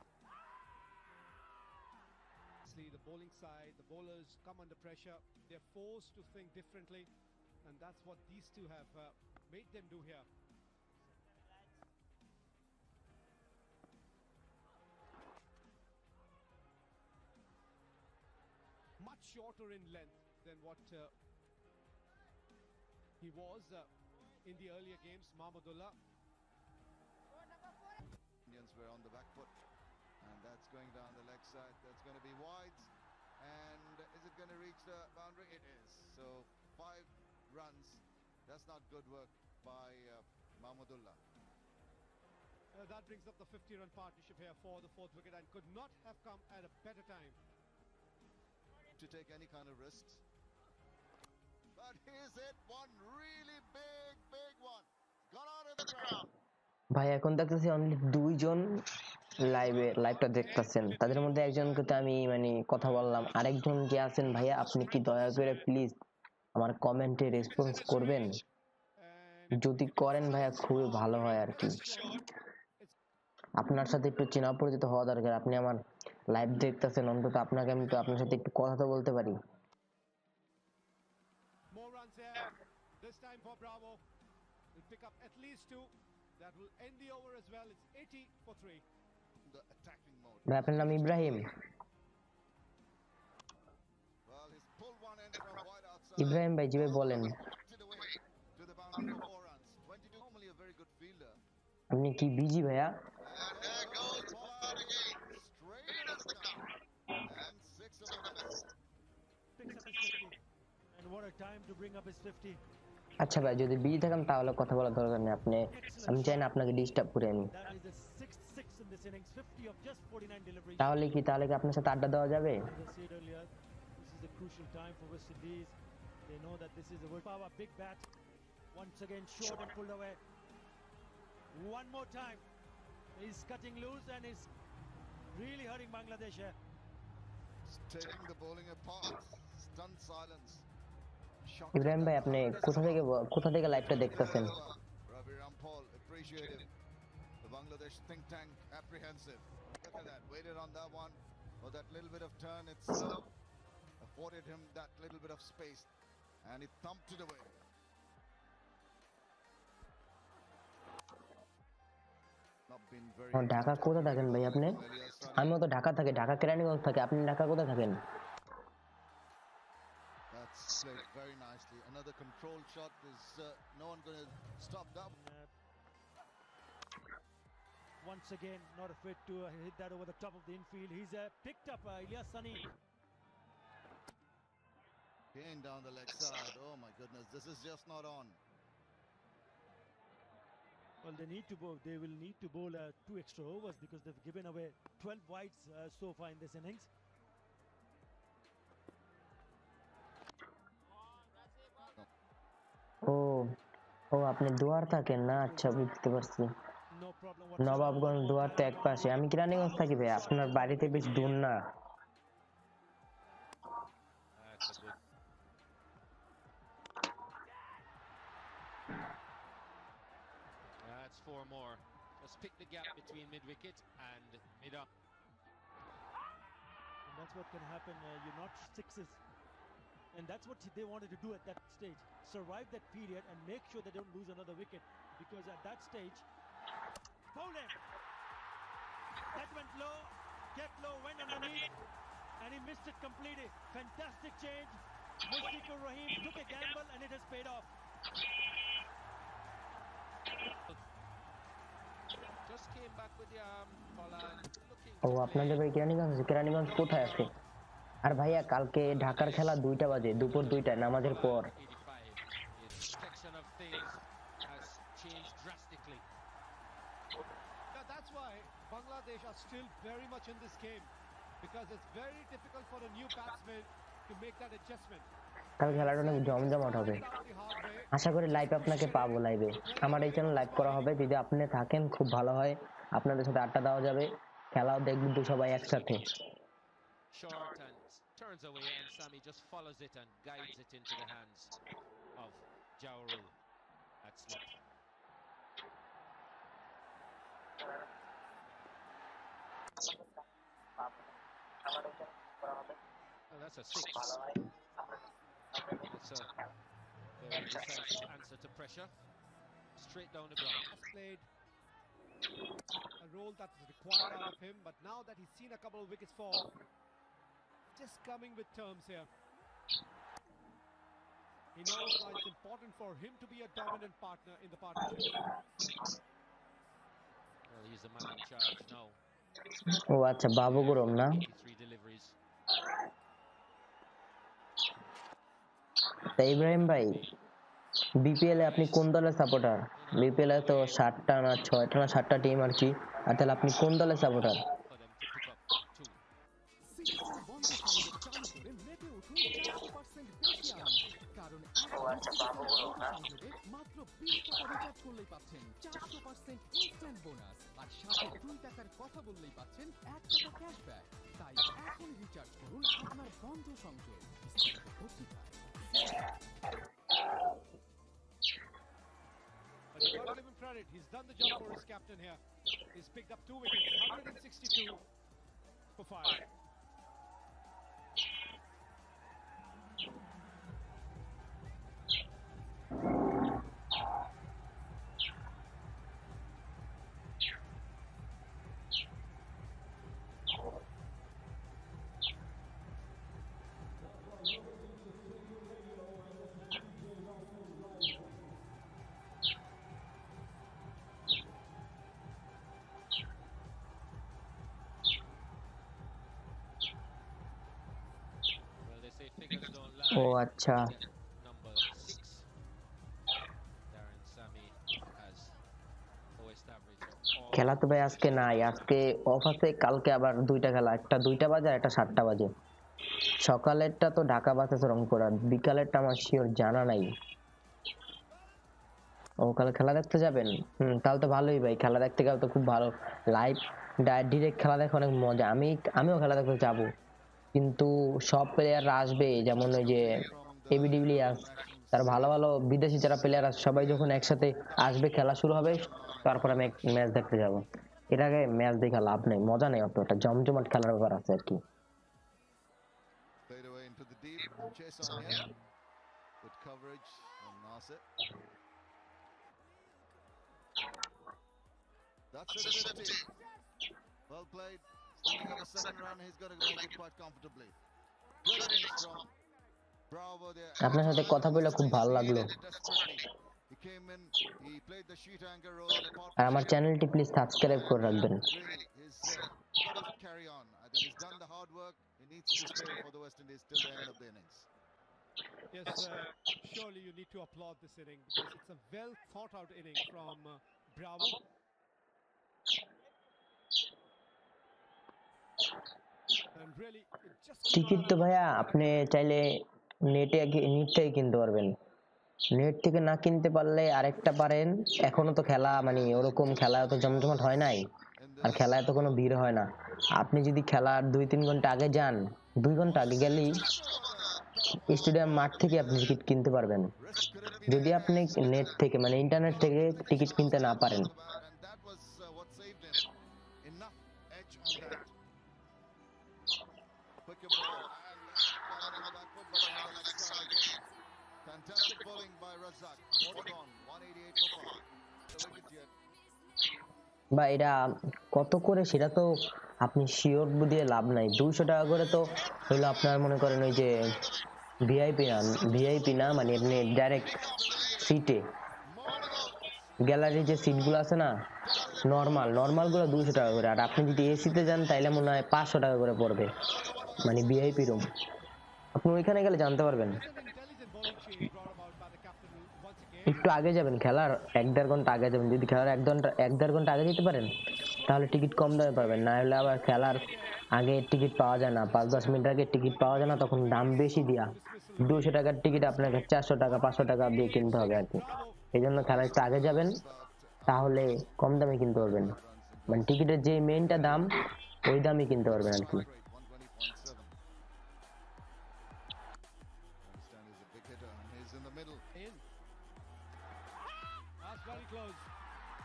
The bowling side, the bowlers come under pressure. They're forced to think differently, and that's what these two have made them do here. Much shorter in length than what he was in the earlier games. Mahmudullah. Indians were on the back foot, and that's going down the leg side. That's going to be wide, and is it going to reach the boundary? It is. So 5 runs. That's not good work by Mahmudullah. That brings up the 50-run partnership here for the 4th wicket, and could not have come at a better time to take any kind of risks. But here's it, one really big one. Got out of the ground. ভাই এখন দেখতেছি only 2 জন লাইভটা দেখতেছেন, তাদের মধ্যে একজনকে তো আমি মানে কথা বললাম, আরেকজন যে আছেন ভাইয়া আপনি কি দয়া করে প্লিজ আমার কমেন্টে রেসপন্স করবেন? যদি করেন ভাইয়া খুবই ভালো হয় আর কি। আপনার সাথে একটু চেনা পরিচিত হওয়া দরকার। আপনি আমার লাইভ দেখতেছেন, অন্তত আপনাকে আমি তো আপনার সাথে একটু কথা তো বলতে পারি। More runs here. This time for Bravo. He'll pick up at least 2. That will end the over as well. It's 80 for 3. The attacking mode. ভাই আপনার নাম Ibrahim? Well, he's pulled one in from wide outside. Ibrahim ভাই জি ভাই বলেন। To the boundary for 4 runs. 22 normally a very good fielder. আপনি কি busy ভাইয়া? And there goes Farhad again. Straight as the count. And 6 of the best. Picks up his 50. And what a time to bring up his 50. আচ্ছা ভাই যদি busy থাকেন তাহলে কথা বলার দরকার নেই, আপনি আমি চাই না আপনাকে ডিস্টার্ব করি আমি। তাহলে কি আপনার সাথে আড্ডা দেওয়া যাবে? One more time. He's cutting loose and is really hurting Bangladesh here. Taking the bowling apart. Stunned silence. Ibrahim ভাই আপনি কোথা থেকে লাইভটা দেখতেছেন? Ravi Rampal appreciative. The Bangladesh think tank apprehensive. Look at that, waited on that one. For that little bit of turn, it's afforded him that little bit of space, and he thumped it away. Not been very. Dhaka কোথায় থাকেন ভাই আপনি? আমিও তো ঢাকা থাকি, ঢাকা কেরানীগঞ্জ থাকি। আপনি ঢাকা কোথায় থাকেন? That's played very nicely. Another controlled shot. Is no one going to stop that? Once again, not afraid to hit that over the top of the infield. He's picked up Ilyas Sani. Again down the leg side. Oh my goodness, this is just not on. Well, they will need to bowl 2 extra overs because they've given away 12 wides so far in this innings. ও আপনি দুয়ার থাকেন না? আচ্ছা, বুঝতে পারছি। No problem. Nawabganj দুয়ার তো এক পাশে। আমি কেরানীগঞ্জ থাকি ভাই, আপনার বাড়িতে বেশ দূর না। That's 4 more. Just pick the gap between mid-wicket and mid-up. And that's what can happen. You notch 6s. And that's what they wanted to do at that stage. Survive that period and make sure they don't lose another wicket. Because at that stage, foul him. That went low, kept low, went underneath, and he missed it completely. Fantastic change. Mushfiqur Rahim took a gamble and it has paid off. Just came back with the arm, ও আপনাদের ভাই কেরানীগঞ্জ কোথায় আছে? আর ভাইয়া কালকে ঢাকার খেলা 2টা বাজে, দুপুর 2টায় নামাজের পর। That's why Bangladesh are still very much in this game because it's very difficult for a new batsman to make that adjustment. কাল খেলাটা অনেক জমজমাট হবে। আশা করি লাইভ আপনাকে পাবো লাইভে। আমার এই চ্যানেল লাইভ করা হবে, যদি আপনি থাকেন খুব ভালো হয়, আপনাদের সাথে আড্ডা দেওয়া যাবে, খেলাও দেখবেন তো সবাই একসাথে। Short and turns away, and Sami just follows it and guides it into the hands of Chowdhury. That's not. Well, that's a 6. It's a very decisive answer to pressure. Straight down the ground. Has played a role that is required out of him, but now that he's seen a couple of wickets fall, just coming with terms here. He knows why it's important for him to be a dominant partner in the partnership. Well, he's the man in charge now. ও আচ্ছা, বাবু গরম না? 3 deliveries. তা ইব্রাহিম ভাই, BPL এ আপনি কোন দলের supporter? BPL এ তো 7টা না 6টা না 7টা টিম আর কি, আর তাহলে আপনি কোন দলের সাপোর্টার? কারণ মাত্র 20 টাকা রিচার্জ করলেই পাচ্ছেন 400% ইনস্ট্যান্ট বোনাস, আর সাথে 2 টাকার কথা বললেই পাচ্ছেন 1 টাকা ক্যাশব্যাক। তাই এখন রিচার্জ করুন আপনার বন্ধ সংযোগ। But you got to give him credit. He's done the job for his captain here. He's picked up 2 wickets, 162 for 5. ও আচ্ছা, খেলা তো ভাই আজকে নাই, আজকে অফ আছে, কালকে আবার 2টা খেলা, একটা 2টা বাজে আর একটা 7টা বাজে। সকালেরটা তো ঢাকা ভার্সেস রংপুর, আর বিকালেরটা আমার শিওর জানা নাই। ও কাল খেলা দেখতে যাবেন? তাহলে তো ভালোই ভাই, খেলা দেখতে গেলে তো খুব ভালো। লাইভ ডিরেক্ট খেলা দেখে অনেক মজা। আমিও খেলা দেখতে যাব, কিন্তু সব প্লেয়াররা আসবে, যেমন ওই যে এবি ডিভিলিয়ার্স, তার ভালো ভালো বিদেশি যারা প্লেয়ার আছে সবাই যখন একসাথে আসবে, খেলা শুরু হবে, তারপর আমি ম্যাচ দেখতে যাব। এর আগে ম্যাচ দেখে লাভ নেই, মজা নেই অতটা, জমজমাট খেলার ব্যাপার আছে আর কি। That's a 50. Well played. Standing on the second run, he's going to make it quite comfortably. Good innings from Bravo there. আপনার সাথে কথা বলে খুব ভালো লাগলো। He came in, he played the sheet anchor role. আর আমার চ্যানেলটি প্লিজ সাবস্ক্রাইব করে রাখবেন। He's got to carry on. I think he's done the hard work. He needs to stay for the West Indies till the end of the innings. Yes, surely you need to applaud this inning because it's a well thought out inning from Bravo. And really, it just ticket তো ভাইয়া আপনি চাইলে net থেকে কিনতে পারবেন। Net থেকে না কিনতে পারলে আরেকটা পারেন, এখনো তো খেলা মানে ওরকম খেলা এত জমজমাট হয় নাই, আর খেলায় তো কোনো ভিড় হয় না। আপনি যদি খেলার 2-3 ঘন্টা আগে যান, 2 ঘন্টা আগে গেলেই স্টেডিয়াম মাঠ থেকে আপনি টিকিট কিনতে পারবেন, যদি আপনি নেট থেকে মানে ইন্টারনেট থেকে টিকিট কিনতে না পারেন। Fantastic bowling by Razak. What gone? 188 for Farhad. The wicket yet. বা এটা কত করে সেটা তো আপনি শিওর দিয়ে লাভ নাই। 200 টাকা করে তো হলো আপনার, মনে করেন ওই যে ভিআইপি না মানে আপনি ডাইরেক্ট সিটে, গ্যালারির যে সিটগুলো আছে না, নর্মাল গুলো 200 টাকা করে, আর আপনি যদি এসিতে যান তাইলে মনে হয় 500 টাকা করে পড়বে, মানে ভিআইপি রুম। আপনি ওইখানে গেলে জানতে পারবেন। একটু আগে যাবেন, খেলার 1-1.5 ঘন্টা আগে যাবেন। যদি খেলার 1-1.5 ঘন্টা আগে যেতে পারেন তাহলে টিকিট কম দামে পাবেন, না হলে আবার খেলার আগে টিকিট পাওয়া যায় না, 5-10 মিনিট আগে টিকিট পাওয়া যায় না, তখন দাম বেশি দিয়া 200 টাকার টিকিট আপনাকে 400 টাকা 500 টাকা দিয়ে কিনতে হবে আর কি। এই জন্য খেলা একটু আগে যাবেন, তাহলে কম দামে কিনতে পারবেন, মানে টিকিটের যে মেইনটা দাম ওই দামই কিনতে পারবেন আর কি।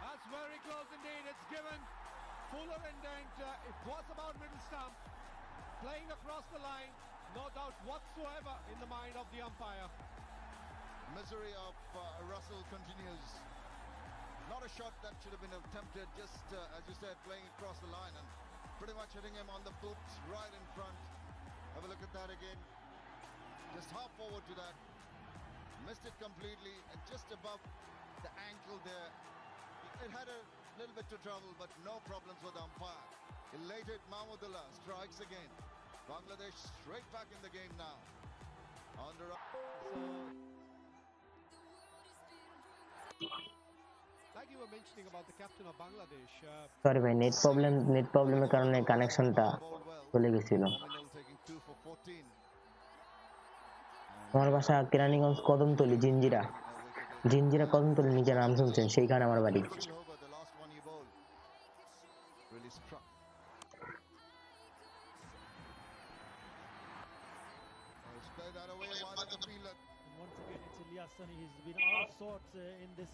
That's very close indeed. It's given fuller intent. It was about middle stump. Playing across the line. No doubt whatsoever in the mind of the umpire. Misery of Russell continues. Not a shot that should have been attempted. Just as you said, playing across the line and pretty much hitting him on the boot right in front. Have a look at that again. Just half forward to that. Missed it completely and just above the ankle there. It had a little bit to travel, but no problems with the umpire. Elated Mahmudullah strikes again. Bangladesh straight back in the game now. Like you were mentioning about the captain of Bangladesh. Sorry ভাই, net প্রবলেমের কারণে কানেকশনটা চলে গেছিল। আমার বাসা কেরানীগঞ্জ কদমতলী, জিঞ্জিরা কদমতলী, নিচে নাম শুনছেন, সেইখানে আমার বাড়ি। He's been out of sorts in this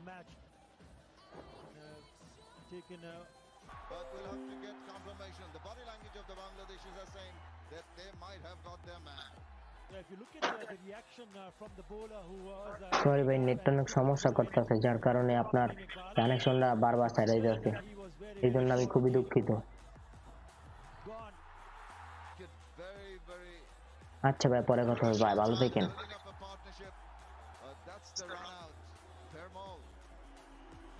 match. Taken but we'll have to get confirmation. The body language of the Bangladeshis are saying that they might have got their man. Yeah, if you look at the reaction from the bowler who was sorry ভাই, নেটটা অনেক সমস্যা করতেছে, যার কারণে আপনার কানেকশনটা বারবার হারিয়ে যাচ্ছে, এই জন্য আমি খুবই দুঃখিত। আচ্ছা ভাই, পরে কথা হবে, ভাই ভালো থাকেন। That's the run out. Thermal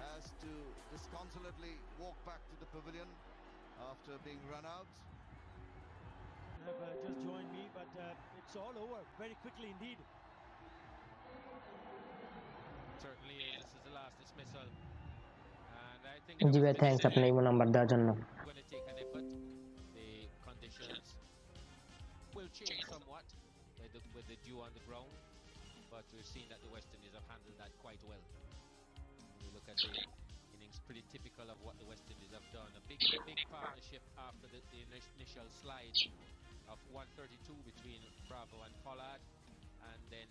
has to disconsolately walk back to the pavilion after being run out. Have just joined me, but it's all over very quickly indeed. Certainly, this is the last dismissal, and I think জি ভাই, thanks আপনি এই number দেওয়ার জন্য। going to take an effort. The conditions will change somewhat with the dew on the ground, but we've seen that the West Indies Indies have handled that quite well. You look at the innings, pretty typical of what the West Indies have done. A big partnership after the initial slide of 132 between Bravo and Farhad, and then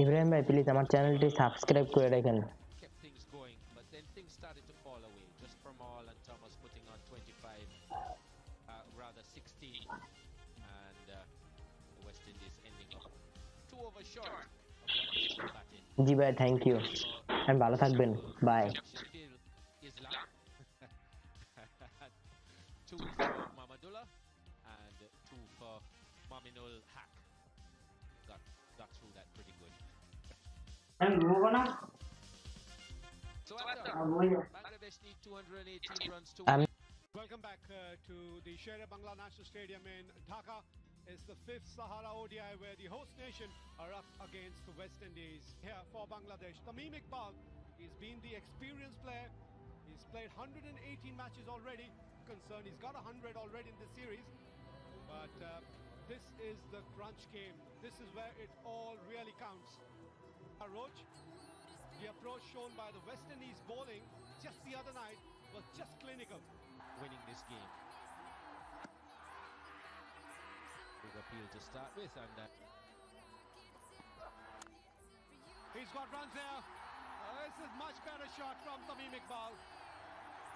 Ibrahim ভাই please আমার চ্যানেলটি subscribe করে রাখেন kept things going, but then things started to fall away. Just Permal and Thomas putting on 25, rather 16, and the West Indies ending up 2 overs short of what they should bat in. জি ভাই thank you and ভালো থাকবেন by Still Islam. 2 for Mamadullah and 2 for Maminul Haq. Got through that pretty good. So after Bangladesh need 218 runs to win. Welcome back to the Sher Bangla National Stadium in Dhaka. It's the 5th Sahara ODI where the host nation are up against the West Indies. Here for Bangladesh, Tamim Iqbal, he's been the experienced player. He's played 118 matches already. Concerned, he's got 100 already in this series. But this is the crunch game. This is where it all really counts. Roach, the approach shown by the West Indies bowling just the other night was just clinical. Winning this game. Big appeal to start with, and he's got runs there. This is much better shot from Tamim Iqbal.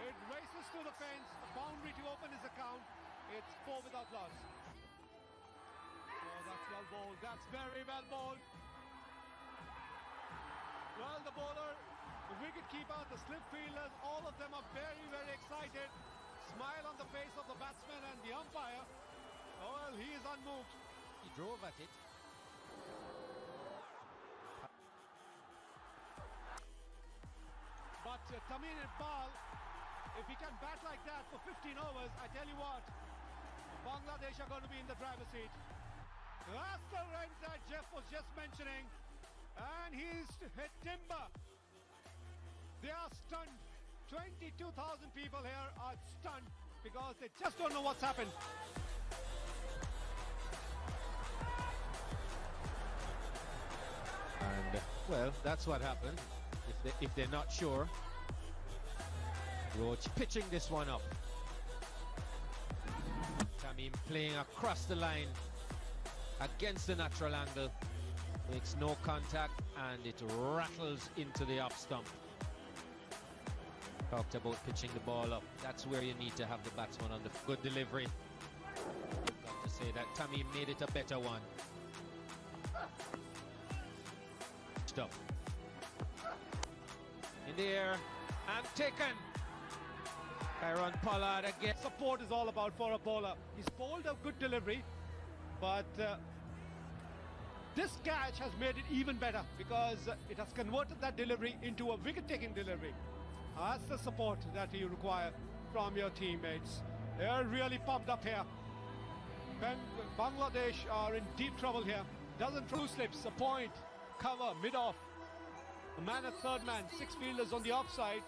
It races to the fence, a boundary to open his account. It's 4 without loss. Oh, that's well bowled. That's very well bowled. Well, the bowler, the wicket keeper, the slip fielders, all of them are very, very excited. Smile on the face of the batsman and the umpire. Oh, well, he is unmoved. he drove at it. But Tamim Iqbal, if he can bat like that for 15 overs, I tell you what, Bangladesh are going to be in the driver's seat. That's the runs that Jeff was just mentioning. And he's hit timber. They are stunned. 22,000 people here are stunned because they just don't know what's happened. And well, that's what happened. If they're not sure, Roach pitching this one up. Tamim playing across the line against the natural angle, makes no contact, and it rattles into the off stump. Talked about pitching the ball up. That's where you need to have the batsman on the good delivery. Got to say that Tamim made it a better one. Stop. In the air and taken. Aaron Pollard again. Support is all about for a bowler. He's bowled a good delivery, but this catch has made it even better because it has converted that delivery into a wicket-taking delivery. That's the support that you require from your teammates. They're really pumped up here. Bangladesh are in deep trouble here. Doesn't throw slips, a point, cover, mid-off. A man at third man, 6 fielders on the offside.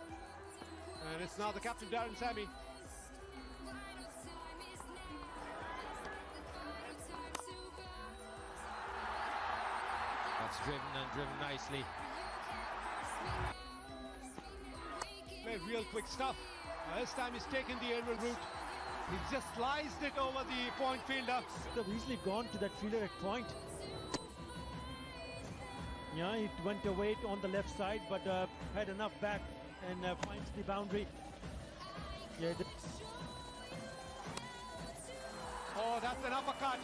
And it's now the captain, Darren Sammy. That's driven nicely. Played real quick stuff. This time he's taken the aerial route. He just sliced it over the point fielder. Could have easily gone to that fielder at point. Yeah, it went away on the left side, but had enough back and finds the boundary. Yeah. Oh, that's an uppercut.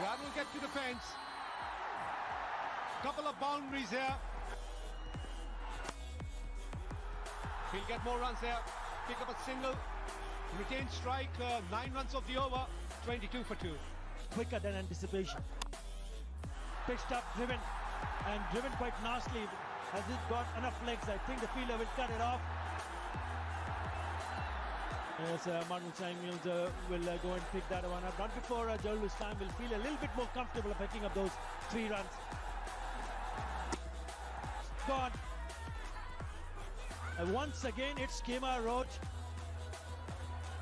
That will get to the fence. Couple of boundaries here. He'll get more runs there. Pick up a single. Retain strike. 9 runs of the over. 22 for 2. Quicker than anticipation. Pitched up, driven, and driven quite nastily. Has it got enough legs? I think the fielder will cut it off. Yes, Maruf Samuels will go and pick that one up. Not before Jawul Islam will feel a little bit more comfortable of picking up those 3 runs. Gone. And once again, it's Kemar Roach.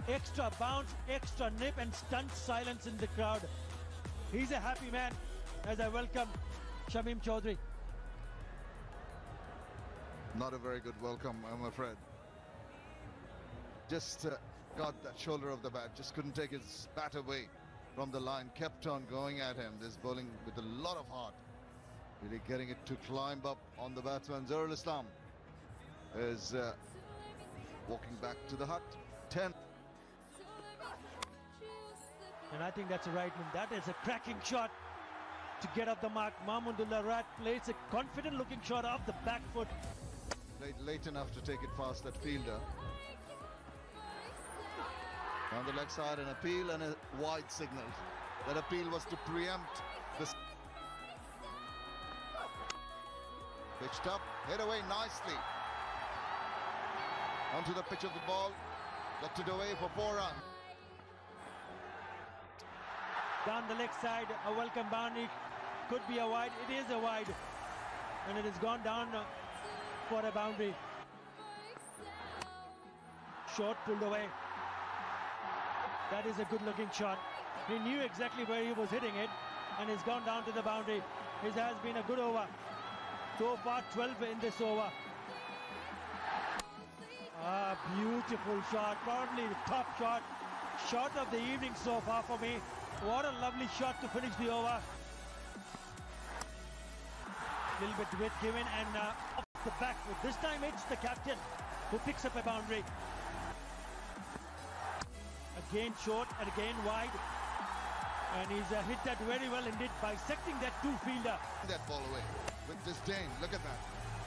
Extra bounce, extra nip, and stunned silence in the crowd. He's a happy man as I welcome Shamim Chowdhury. Not a very good welcome, I'm afraid. Just got that shoulder of the bat, just couldn't take his bat away from the line, kept on going at him. This bowling with a lot of heart, really getting it to climb up on the batsman. Zahrul Islam is walking back to the hut. 10. And I think that's a right one. That is a cracking shot to get off the mark. Mahmudullah Rat plays a confident looking shot off the back foot. Played late enough to take it past that fielder. On the leg side, an appeal and a wide signal. That appeal was to preempt this. Pitched up, hit away nicely. Onto the pitch of the ball. Got it away for 4 runs. Down the leg side, a welcome boundary. Could be a wide. It is a wide. And it has gone down for a boundary. Short pulled away. That is a good looking shot. He knew exactly where he was hitting it and he's gone down to the boundary. It has been a good over. So far 12 in this over. Beautiful shot. Probably the top shot of the evening so far for me. What a lovely shot to finish the over. Little bit width given and off the back foot. This time it's the captain who picks up a boundary. Again short and again wide. And he's hit that very well indeed, bisecting that two-fielder. That ball away with disdain. Look at that.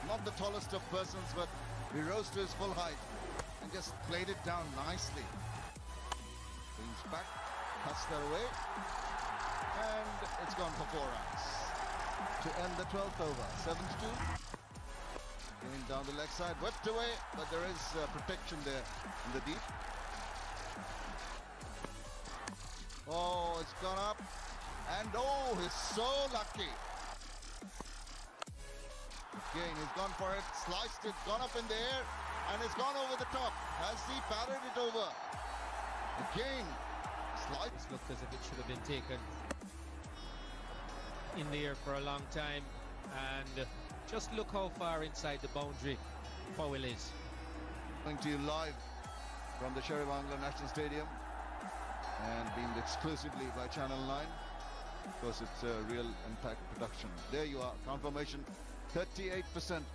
Not the tallest of persons, but he rose to his full height and just played it down nicely. Brings back, cuts that away, and it's gone for 4 runs to end the 12th over. 7-2. Going down the leg side, whipped away, but there is protection there in the deep. Oh, it's gone up, and oh, he's so lucky. Again, he's gone for it, sliced it, gone up in the air, and it's gone over the top. Has he batted it over? Again, sliced. It looked as if it should have been taken in the air for a long time, and just look how far inside the boundary Howell is. Coming to you live from the Sher-e-Bangla National Stadium and beamed exclusively by Channel 9. Of course, it's a real impact production. There you are, confirmation. 38%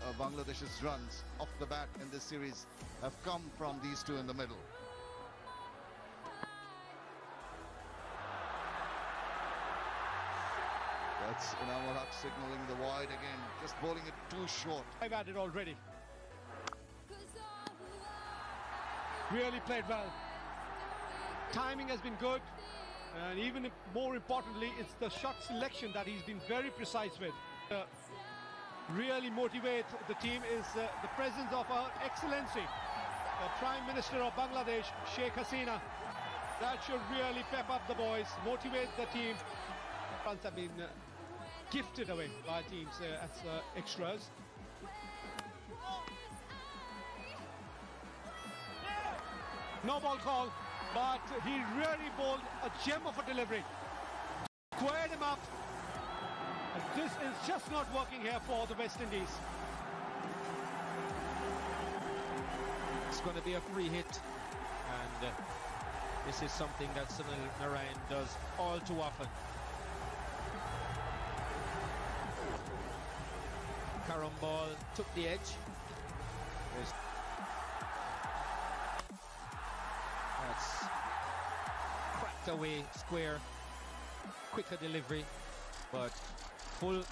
of Bangladesh's runs off the bat in this series have come from these two in the middle. That's Mortaza signaling the wide again, just bowling it too short. I've had it already. Really played well. Timing has been good, and even more importantly, it's the shot selection that he's been very precise with. Really motivate the team is the presence of our Excellency, the Prime Minister of Bangladesh, Sheikh Hasina. That should really pep up the boys, motivate the team. Runs have been gifted away by teams as extras. No ball call, but he really bowled a gem of a delivery. Squared him up. And this is just not working here for the West Indies. It's going to be a free hit, and this is something that Sunil Narayan does all too often. Carom ball took the edge. That's cracked away, square, quicker delivery, but full.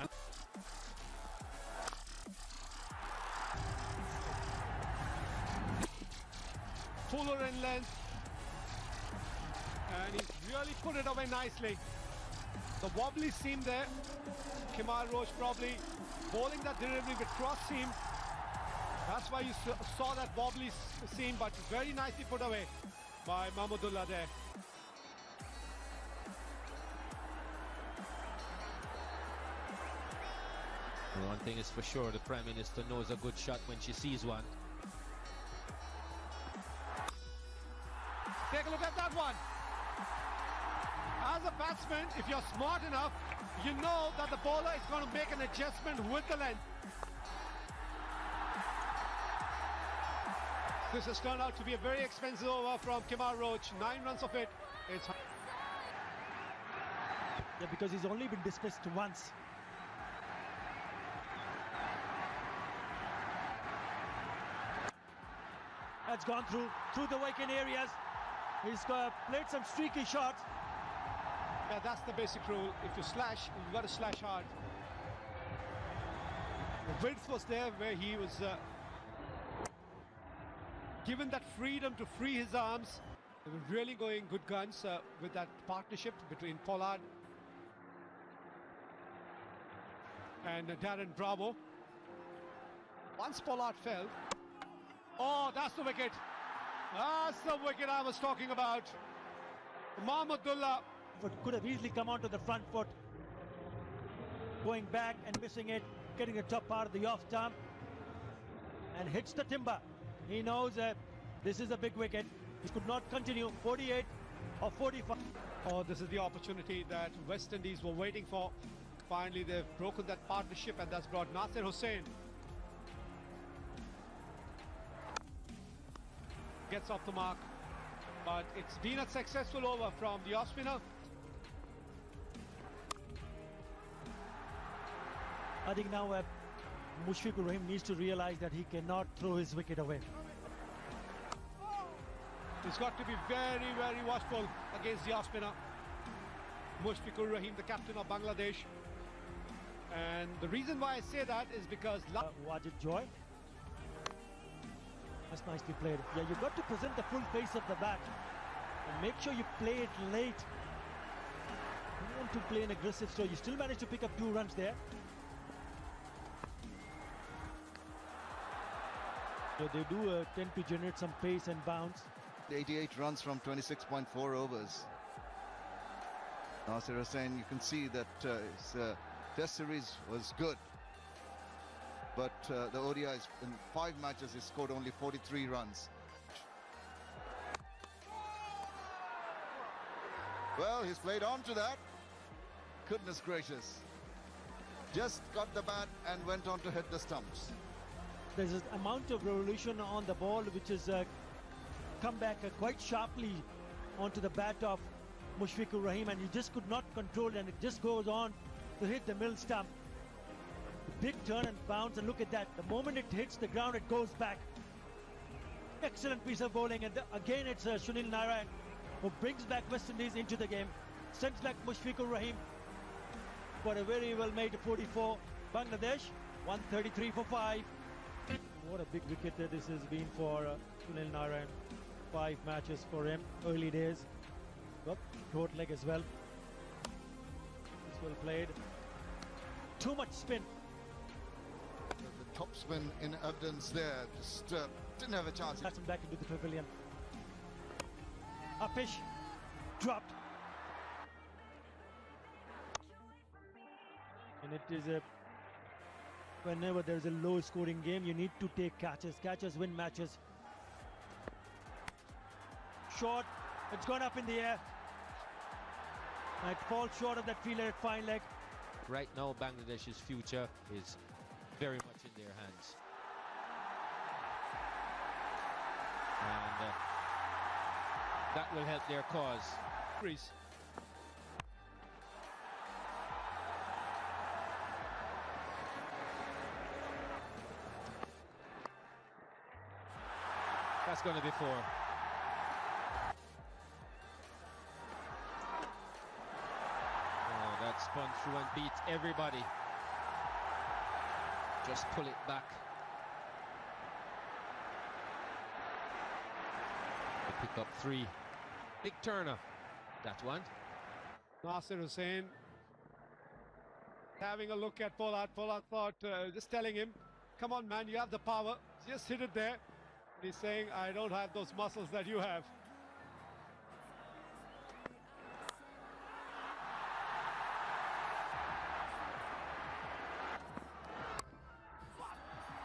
Fuller in length, and he's really put it away nicely. The wobbly seam there. Kemal Roach probably bowling that delivery with cross seam. That's why you saw that wobbly seam, but very nicely put away by Mahmudullah there. Well, one thing is for sure, the Prime Minister knows a good shot when she sees one. Take a look at that one. As a batsman, if you're smart enough, you know that the bowler is going to make an adjustment with the length. This has turned out to be a very expensive over from Kemar Roach. 9 runs of it. It's yeah, because he's only been dismissed once. That's gone through the wicket areas. He's played some streaky shots. Yeah, that's the basic rule. If you slash, you've got to slash hard. The width was there where he was given that freedom to free his arms. They were really going good guns with that partnership between Pollard and Darren Bravo. Once Pollard fell, oh, that's the wicket. That's the wicket I was talking about. Mahmudullah could have easily come onto the front foot, going back and missing it, getting the top part of the off stump, and hits the timber. He knows this is a big wicket. He could not continue. 48 or 45. Oh, this is the opportunity that West Indies were waiting for. Finally, they've broken that partnership, and that's brought Nasir Hussain. Gets off the mark, but it's been a successful over from the off spinner. I think now Mashrafe Rahim needs to realize that he cannot throw his wicket away. He's got to be very, very watchful against the off spinner. Mashrafe Rahim, the captain of Bangladesh. And the reason why I say that is because Wajid Joy. That's nicely played. Yeah, you've got to present the full face of the bat and make sure you play it late. You don't want to play an aggressive stroke. You still managed to pick up 2 runs there. So they do tend to generate some pace and bounce. 88 runs from 26.4 overs. Nasir Hussain, you can see that his test series was good. But the ODIs, in 5 matches, he scored only 43 runs. Well, he's played on to that. Goodness gracious. Just got the bat and went on to hit the stumps. There's an amount of revolution on the ball which has come back quite sharply onto the bat of Mashrafe Rahim, and he just could not control it, and it just goes on to hit the middle stump. Big turn and bounce, and look at that. The moment it hits the ground, it goes back. Excellent piece of bowling, and again it's Sunil Narayan who brings back West Indies into the game, sends back Mashrafe Rahim for a very well made 44. Bangladesh 133 for 5. What a big wicket this has been for Sunil Narayan. 5 matches for him, early days. Well, short leg as well. It's well played. Too much spin. The top spin in evidence there. Just didn't have a chance. That's him back into the pavilion. A pitch dropped. And it is a... Whenever there's a low scoring game, you need to take catches. Catches win matches. Short. It's gone up in the air. And it falls short of that fielder at fine leg. Right now, Bangladesh's future is very much in their hands. And that will help their cause. Crease. That's going to be 4. Oh, that spun through and beat everybody. Just pull it back. They pick up 3. Big turner, that one. Nasir Hussain having a look at Pollard. Pollard thought, just telling him, come on man, you have the power, just hit it there. And he's saying, I don't have those muscles that you have.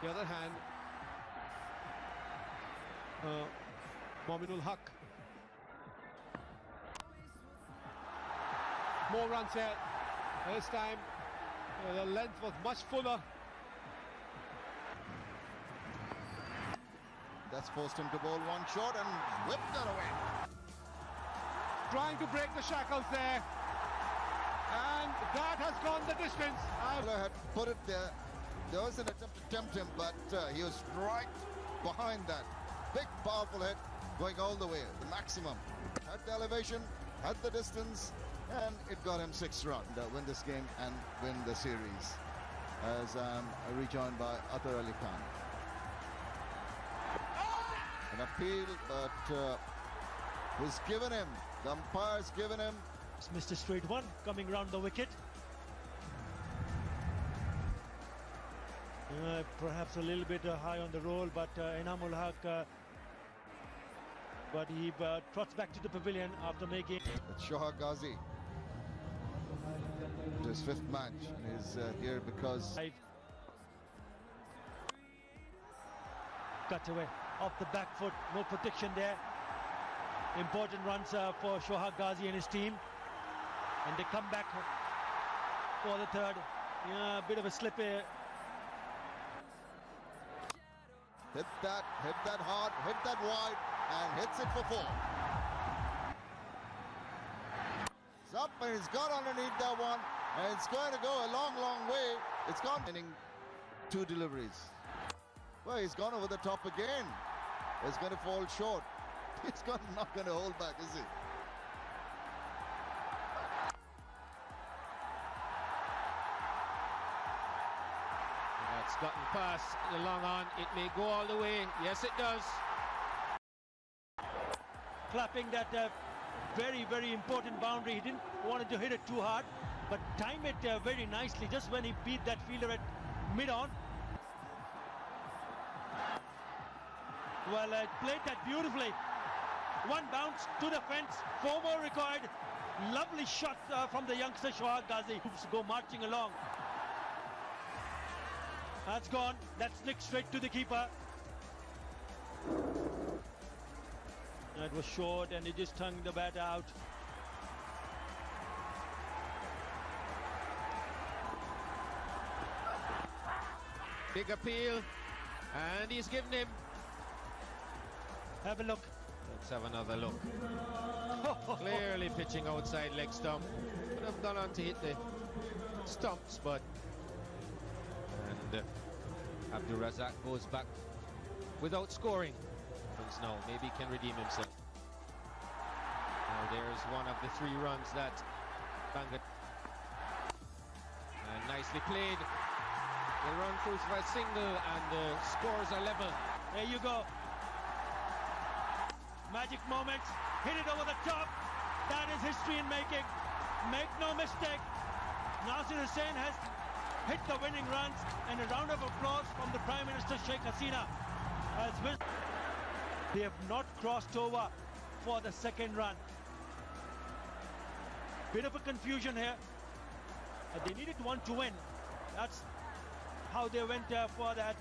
The other hand, Mominul Haq. More runs here. This time the length was much fuller. That's forced him to bowl one shot and whipped that away. Trying to break the shackles there. And that has gone the distance. I had put it there. There was an attempt to tempt him, but he was right behind that. Big, powerful hit going all the way, the maximum. Had the elevation, had the distance, and it got him 6 runs. Win this game and win the series. As I'm rejoined by Atar Ali Khan. An appeal, but who's given him? The umpire's given him. It's Mr. Straight One coming round the wicket. Perhaps a little bit high on the roll, but Inamul Haq, but he trots back to the pavilion after making. It's Sohag Gazi. His 5th match is here because cut away off the back foot, no protection there. Important runs for Sohag Gazi and his team, and they come back for the 3rd. Yeah, a bit of a slip here. Hit that hard, hit that wide, and hits it for 4. It's up and he's got underneath that one, and it's going to go a long, long way. It's gone. 2 deliveries. Well, he's gone over the top again. It's going to fall short. He's not going to hold back, is he? That's gotten past the long on. It may go all the way. Yes, it does. Clapping that very, very important boundary. He didn't want to hit it too hard, but time it very nicely just when he beat that fielder at mid-on. Well, played that beautifully. 1 bounce to the fence, 4 more required. Lovely shot from the youngster Sohag Gazi. Go marching along. That's gone. That's nicked straight to the keeper. It was short and he just hung the bat out. Big appeal, and he's given him. Have a look. Let's have another look. Clearly pitching outside leg stump. Could have gone on to hit the stumps, but and Abdul Razak goes back without scoring. Now maybe he can redeem himself. Now there's one of the 3 runs that Bangladesh. Nicely played. The run through for a single, and the scores are level. There you go. Magic moments. Hit it over the top. That is history in making. Make no mistake. Nasir Hussain has hit the winning runs, and a round of applause from the Prime Minister Sheikh Hasina has wished. They have not crossed over for the 2nd run. Bit of a confusion here. They needed 1 to win. That's how they went for that.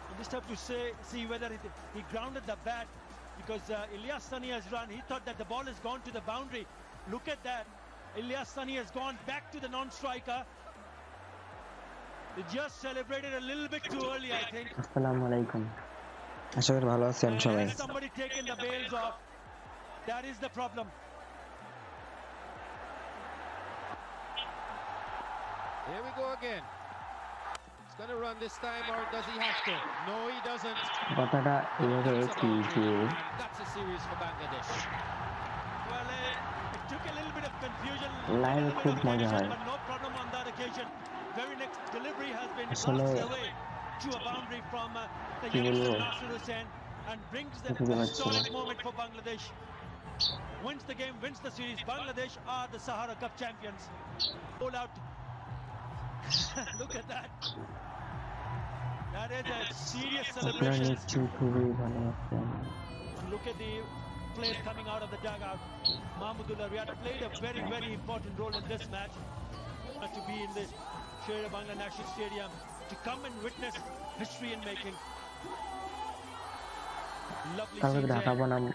You just have to see whether he grounded the bat, because Ilyas Sani has run. He thought that the ball has gone to the boundary. Look at that. Ilyas Sani has gone back to the non-striker. They just celebrated a little bit too early, I think. Assalamu alaikum. Somebody taking the bails off. That is the problem. Here we go again. He's going to run this time, or does he have to? No, he doesn't. That's a series for Bangladesh. Well, it took a little bit of confusion, but no problem on that occasion. Very next delivery has been blasted away to a boundary from the youngster Nasir Hussain, and brings the historic moment for Bangladesh. Wins the game, wins the series. Bangladesh are the Sahara Cup champions. All out. Look at that. That is a serious celebration. Look at the players coming out of the dugout. Mahmudullah Riyad played a very, very important role in this match. To be in the Sher Bangla National Stadium, to come and witness history in making. Lovely scenes there.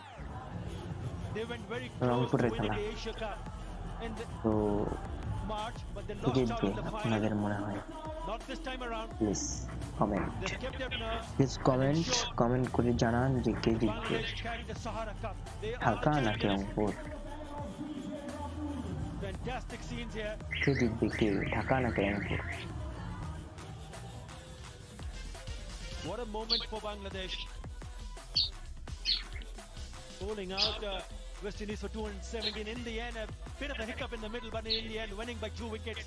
They went very close to winning the Asia Cup. in the তো March, but they K lost out জিতবে in the final. আপনাদের মনে হয়? Not this time around. Please comment, They kept their nerves. Please comment করে জানান যে কে জিতবে, Bangladesh carried the Sahara Cup. They are Dhaka নাকি champions. Rangpur? Fantastic scenes here. কে জিতবে, কে ঢাকা নাকি Rangpur? What a moment for Bangladesh. Bowling out West Indies for 217. In the end, a bit of a hiccup in the middle, but in the end, winning by 2 wickets.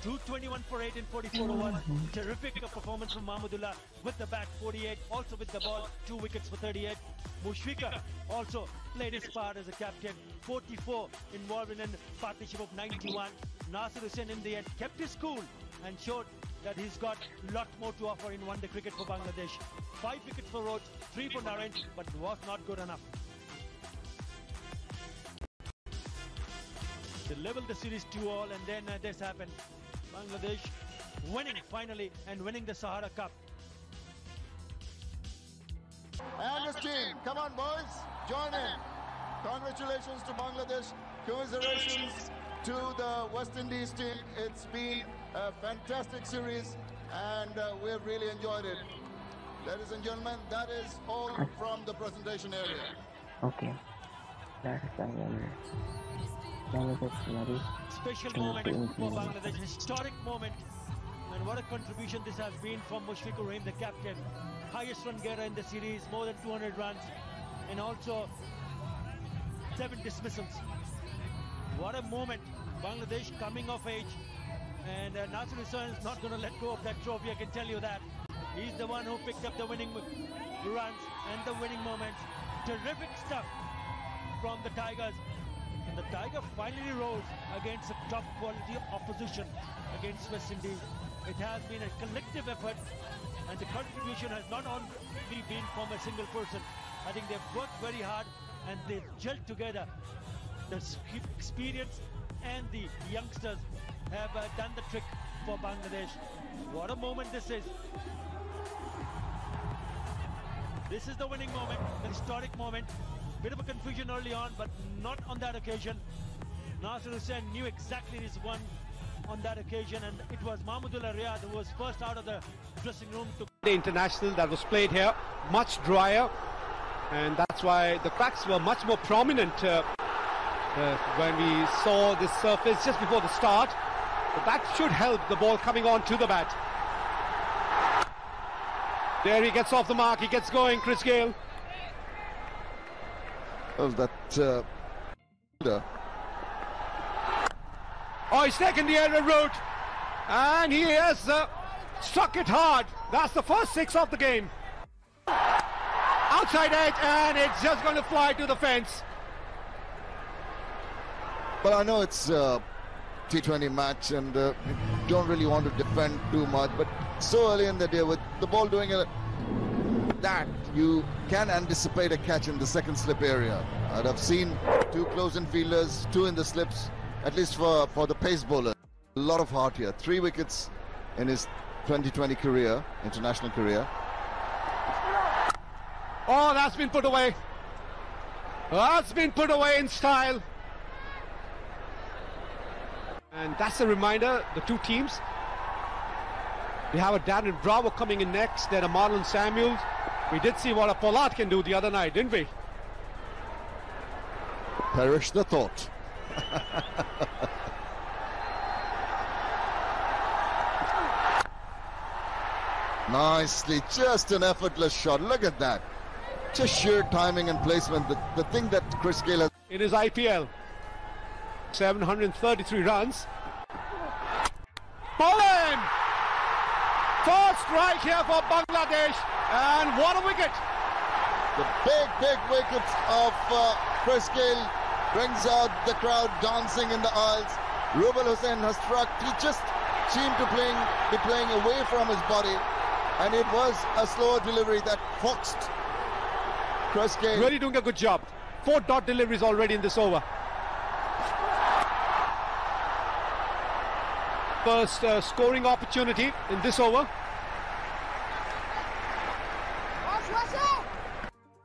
221 for 8 in 44 overs. Terrific performance from Mahmudullah with the bat, 48. Also with the ball, 2 wickets for 38. Mushfiqur also played his part as a captain. 44 involved in a partnership of 91. Nasir Hussain in the end kept his cool and showed that he's got a lot more to offer in one-day cricket for Bangladesh. 5 wickets for Rhodes, 3 for Naren, but was not good enough. They leveled the series 2-all, and then this happened. Bangladesh winning finally and winning the Sahara Cup. And his team, come on boys, join in. Congratulations to Bangladesh, commiserations to the West Indies team. It's been a fantastic series and we've really enjoyed it. Ladies and gentlemen, that is all from the presentation area. Okay. Special moment for Bangladesh, historic moment. And what a contribution this has been from Mushfiqur Rahim, the captain. Highest run getter in the series, more than 200 runs. And also 7 dismissals. What a moment. Bangladesh coming of age. And Nasir Hussain is not going to let go of that trophy, I can tell you that. He's the one who picked up the winning runs and the winning moments. Terrific stuff from the Tigers. And the Tiger finally rose against a top quality opposition against West Indies. It has been a collective effort, and the contribution has not only been from a single person. I think they've worked very hard and they've gelled together. The experience and the youngsters have done the trick for Bangladesh. What a moment this is. This is the winning moment, the historic moment. Bit of a confusion early on, but not on that occasion. Nasir Hussain knew exactly his one on that occasion, and it was Mahmudullah Riyad who was first out of the dressing room to The international that was played here, much drier, and that's why the cracks were much more prominent when we saw this surface just before the start. But that should help the ball coming on to the bat. There he gets off the mark, he gets going, Chris Gayle. Well, that Oh, he's taken the aerial route, and he has struck it hard. That's the first 6 of the game. Outside edge, and it's just going to fly to the fence. But I know it's a T20 match and don't really want to defend too much, but so early in the day with the ball doing that, you can anticipate a catch in the second slip area. And I've seen 2 close-in fielders, 2 in the slips, at least for the pace bowler. A lot of heart here. 3 wickets in his 2020 career, international career. Oh, that's been put away. That's been put away in style. And that's a reminder, the 2 teams. We have a Darren Bravo coming in next, then a Marlon Samuels. We did see what a Pollard can do the other night, didn't we? Perish the thought. Nicely, just an effortless shot. Look at that. Just sheer timing and placement. The thing that Chris Gayle has in his IPL. 733 runs. Bowling! First strike here for Bangladesh, and what a wicket! The big wicket of Chris Gayle brings out the crowd dancing in the aisles. Rubal Hussain has struck. He just seemed to be playing away from his body, and it was a slower delivery that foxed Chris Gayle. Really doing a good job. 4 dot deliveries already in this over. First scoring opportunity in this over.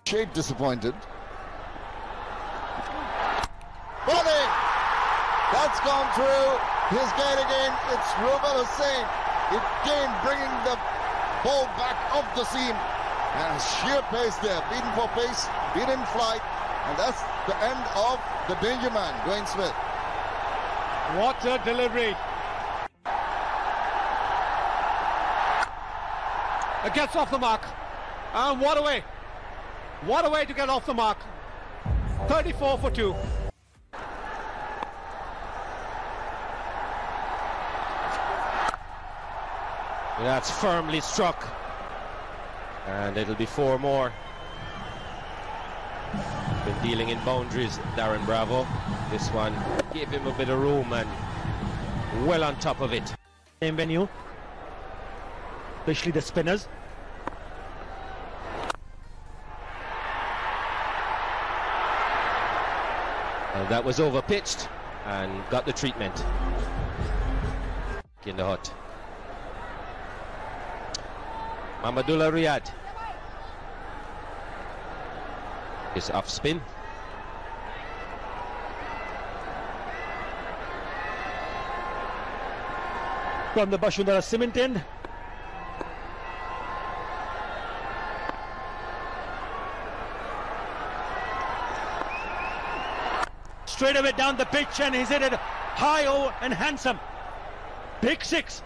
Shade disappointed. Bowling! It's gone through. Here's Gayle again. It's Rubel Hussain. Again bringing the ball back off the seam. And sheer pace there. Beaten for pace, beaten flight. And that's the end of the danger man, Dwayne Smith. What a delivery. It gets off the mark. And what a way. What a way to get off the mark. 34 for 2. That's firmly struck. And it'll be 4 more. Been dealing in boundaries, Darren Bravo. This one gave him a bit of room and well on top of it. Same venue, especially the spinners. And that was over pitched and got the treatment in the hut. Mamadullah Riyad is off spin. From the Bashundara cement end. Straight away down the pitch, and he's hit it high over and handsome. Big 6.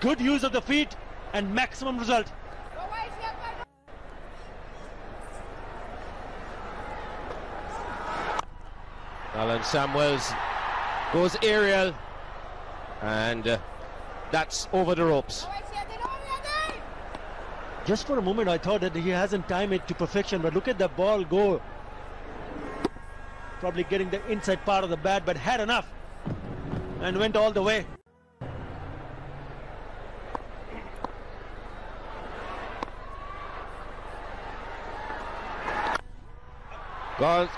Good use of the feet and maximum result. Alan Samuels goes aerial, and that's over the ropes. Just for a moment I thought that he hasn't timed it to perfection, but look at the ball go. Probably getting the inside part of the bat, but had enough and went all the way.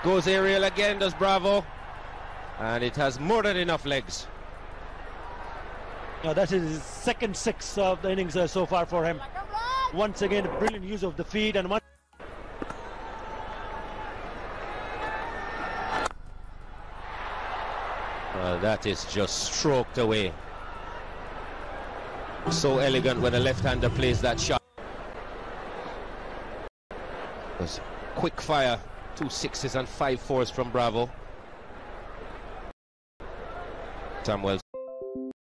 Goes aerial again, does Bravo, and it has more than enough legs. Now that is his second 6 of the innings so far for him. Once again, a brilliant use of the feet, and one. That is just stroked away. So elegant when a left-hander plays that shot. It was quick fire, 2 6s and 5 4s from Bravo. Samuels